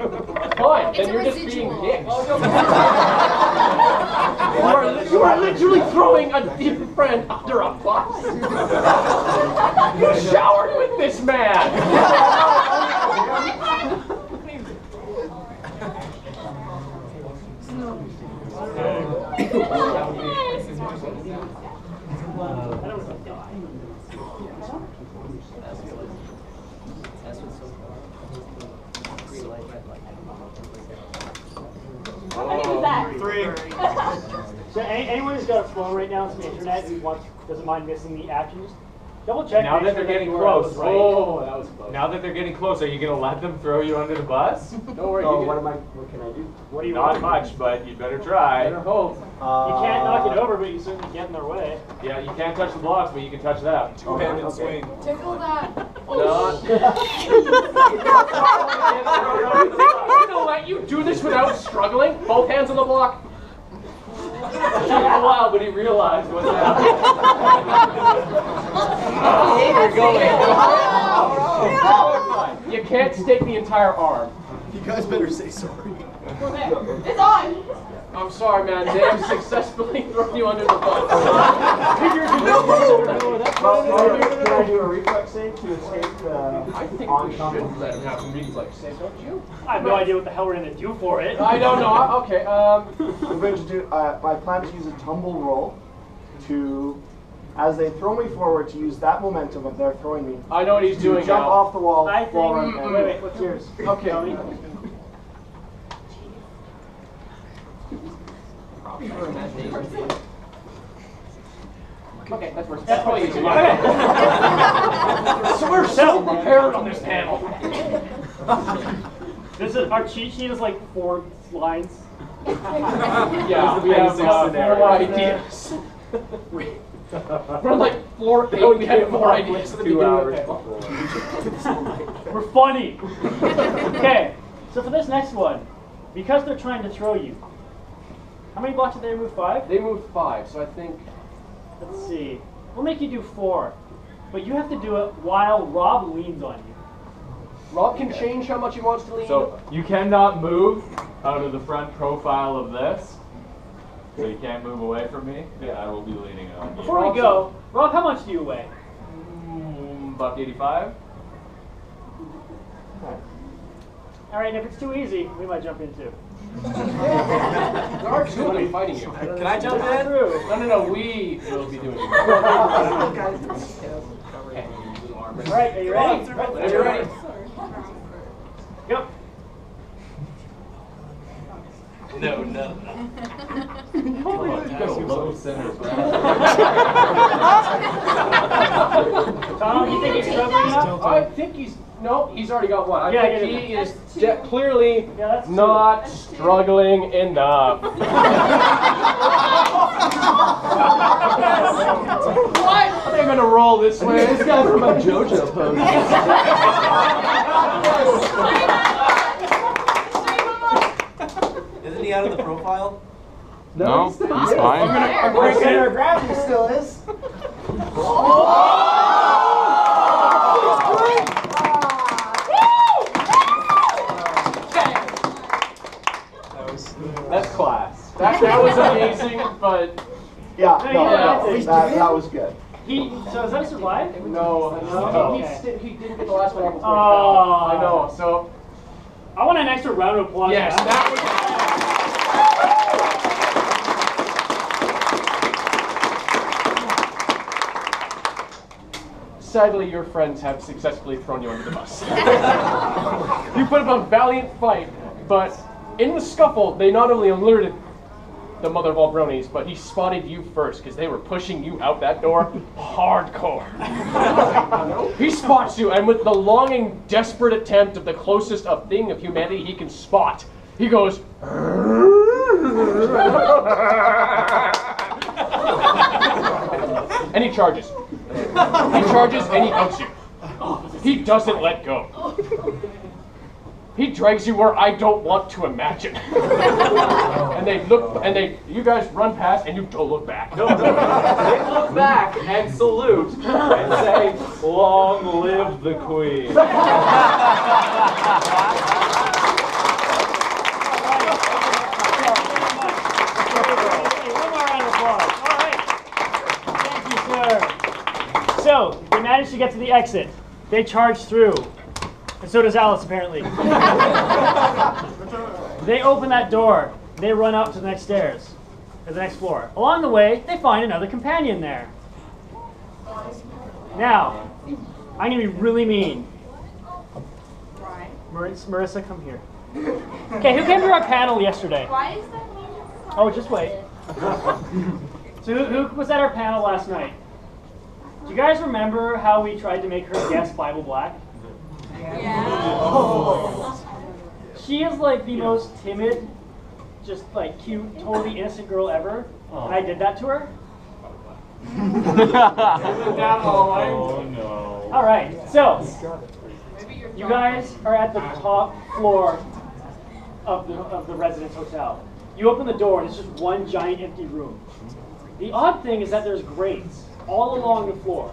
S6: Fine,
S5: It's
S6: then
S5: a
S6: you're just being
S5: residual.
S6: dicks. You are literally throwing a dear friend under a bus. You showered with this man.
S8: How many was that?
S2: 3.
S3: So anyone who's got a phone right now, some internet, who doesn't mind missing the actions, double check.
S4: Now that they're getting close.
S3: Right.
S6: Oh, that was close.
S4: Now that they're getting close, are you going to let them throw you under the bus?
S6: Don't worry,
S2: Oh,
S6: you
S2: what
S6: can
S2: can I do?
S3: What do you
S4: Not
S3: want?
S4: much, but you better try.
S6: better hope.
S3: You can't knock it over, but you certainly get in their way.
S4: Yeah, you can't touch the blocks, but you can touch them.
S2: Two-handed swing.
S5: Tickle that.
S6: Not. I'm gonna let you do this without struggling. Both hands on the block.
S4: took him a while, but he realized what's happening.
S6: We're going. You can't stake the entire arm.
S2: You guys better say sorry.
S8: It's on.
S6: I'm sorry, man. They have successfully thrown you under the bus.
S2: Can I do a reflex save to escape
S6: I think we should let him have a reflex save, don't you?
S3: I have no idea what the hell we're going to do for it.
S6: I don't know. Okay.
S2: I'm going to do, my plan is to use a tumble roll to, as they throw me forward, to use that momentum of their throwing me.
S6: I know what he's doing
S2: Jump
S6: now.
S2: off the wall.
S3: I think. Wait, what's yours?
S6: Okay.
S3: Tell me.
S6: Okay, that's worse. That's probably easy.
S3: Okay.
S6: So we're so prepared on this panel.
S3: This is our cheat sheet is like 4 lines.
S6: Yeah, we have 4 ideas. We're like 4, 8. We had 4 ideas.
S4: 2 hours.
S3: We're funny. Okay, so for this next one, because they're trying to throw you, how many blocks did they move? 5?
S6: They moved 5, so I think.
S3: Let's see. We'll make you do 4, but you have to do it while Rob leans on you.
S6: Rob can change how much he wants to lean.
S4: So you cannot move out of the front profile of this. So you can't move away from me. Yeah, I will be leaning on you.
S3: Before we go, Rob, how much do you weigh?
S4: $1.85.
S3: All right, if it's too easy, we might jump in too.
S6: There are 2 of them fighting you.
S9: Can I jump in?
S6: No. We will be doing it.
S3: All right, are you ready?
S6: Whenever you're ready.
S3: Yep.
S9: No.
S4: You got a low center.
S3: Tom, you think he's struggling enough?
S6: I think he's. No, he's already got one. I
S3: Yeah,
S6: think he is clearly
S3: that's 2.
S6: not struggling enough.
S8: What?
S6: I think I'm gonna roll this way. This guy's from a JoJo pose.
S9: Isn't he out of the profile?
S11: No, he's fine.
S6: I'm gonna
S2: Center of gravity still is.
S4: That's class.
S6: That was amazing, but
S2: Yeah,
S3: Yeah,
S2: that was good.
S3: So is that a survive?
S6: no.
S3: Okay.
S6: He didn't get the last one out before he
S3: Oh.
S6: fell. I know. So
S3: I want an extra round of applause.
S6: yes,
S3: for
S6: that was. Sadly, your friends have successfully thrown you under the bus. You put up a valiant fight, but in the scuffle, they not only alerted the mother of all bronies, but he spotted you first because they were pushing you out that door hardcore. He spots you, and with the longing, desperate attempt of the closest of thing of humanity he can spot, he goes. And he charges. He charges and he hugs you. He doesn't let go. He drags you where I don't want to imagine. And they look, and you guys run past and you don't look back.
S4: No. They look back and salute and say, "Long live the Queen."
S3: One more round of applause. All right. Thank you, sir. So, they managed to get to the exit. They charge through. And so does Alice, apparently. They open that door. They run up to the next stairs, or the next floor. Along the way, they find another companion there. Now, I'm going to be really mean. Marissa, come here. Okay, who came to our panel yesterday?
S8: Why is that?
S3: Oh, just wait. So who was at our panel last night? Do you guys remember how we tried to make her guess Bible Black?
S8: Yeah.
S3: She is like the most timid, just like cute, totally innocent girl ever. And I did that to her.
S4: Oh no.
S3: All right, so you guys are at the top floor of the residence hotel. You open the door and it's just one giant empty room. The odd thing is that there's grates all along the floor.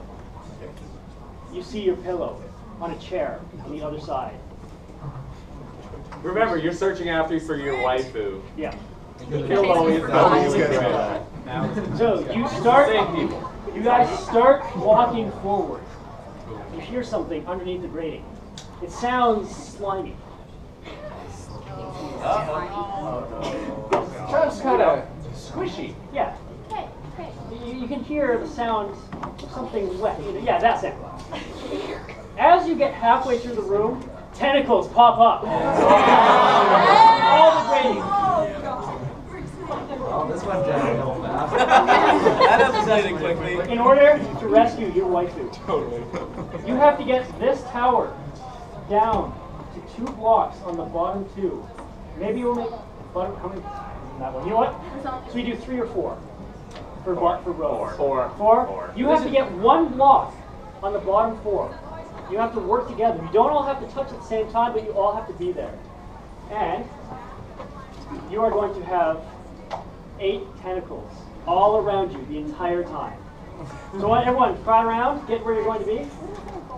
S3: You see your pillow on a chair on the other side.
S4: Remember, you're searching after for your waifu.
S3: Yeah.
S4: Pillow is the
S3: So you guys start walking forward. You hear something underneath the grating. It sounds slimy.
S6: Sounds kind of squishy.
S3: Yeah. You can hear the sound of something wet. Yeah, that sound. As you get halfway through the room, tentacles pop up. All the grating.
S9: Oh, this went down fast. That escalated quickly.
S3: In order to rescue your waifu, you have to get this tower down to 2 blocks on the bottom 2. Maybe you'll make bottom. How many? That one. You know what? So we do 3 or 4 for rows. 4. You have to get 1 block on the bottom 4. You have to work together. You don't all have to touch at the same time, but you all have to be there. And you are going to have 8 tentacles all around you the entire time. So I want everyone crowd around, get where you're going to be.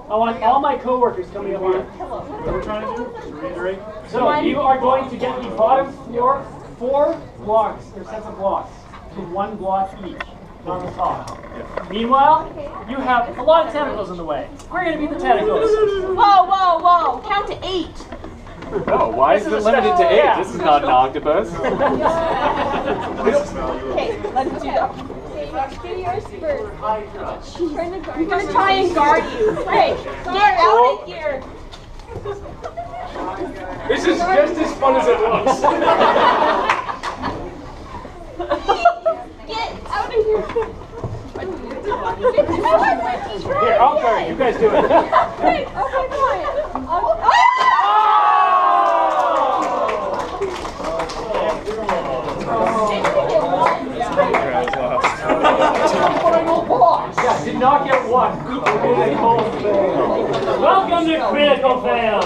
S3: I want all my coworkers coming up here.
S1: What are we trying to do? Just reiterate.
S3: So you are going to get the bottom floor 4 blocks or sets of blocks to 1 block each on the top. Meanwhile, you have a lot of tentacles in the way. We're going to beat the tentacles.
S8: Whoa, whoa, whoa! Count to 8.
S4: Oh, why is it limited to 8?
S3: Yeah.
S4: This is not an octopus.
S8: Okay, let's do that. Do yours first. I'm gonna try and guard you. Hey, get out of here!
S6: This is just as fun as it looks.
S8: Get out of here!
S3: Here, I'll guard you. You guys do it.
S8: Hey, okay, fine.
S6: Yeah, did not get 1. Critical fail.
S3: Welcome to Critical Fail.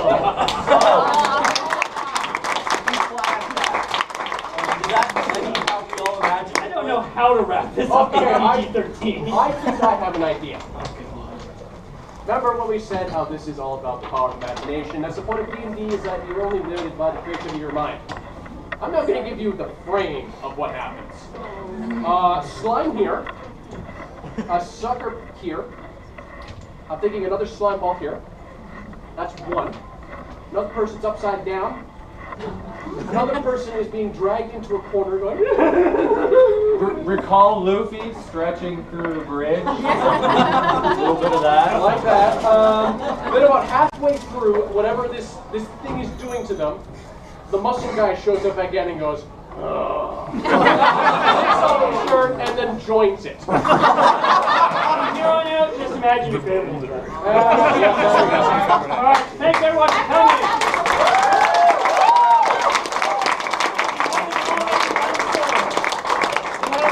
S3: I don't know how to wrap this up in PG-13.
S6: I think I have an idea. Remember what we said, how this is all about the power of imagination. That's the point of D&D, is that you're only limited by the creativity of your mind. I'm now going to give you the frame of what happens. Slime here. A sucker here. I'm thinking another slime ball here. That's 1. Another person's upside down. Another person is being dragged into a corner going...
S4: Recall Luffy stretching through the bridge. A little bit of that.
S6: Like that. Then about halfway through, whatever this thing is doing to them, the muscle guy shows up again and goes, takes off his shirt and then joins it.
S3: From here on out, just imagine your family. Alright, thanks everyone for coming.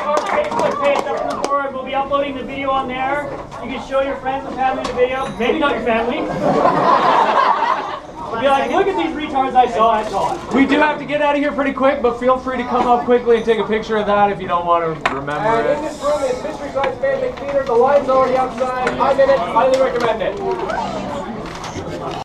S3: Our Facebook page up on the board. We'll be uploading the video on there. You can show your friends and family the video. Maybe not your family. Be like, look at these retards I saw at Dawn.
S4: We do have to get out of here pretty quick, but feel free to come up quickly and take a picture of that if you don't want to remember
S6: And in
S4: it.
S6: this room is Mystery Science Fan Theater. The line's already outside. I'm in it. Highly recommend it.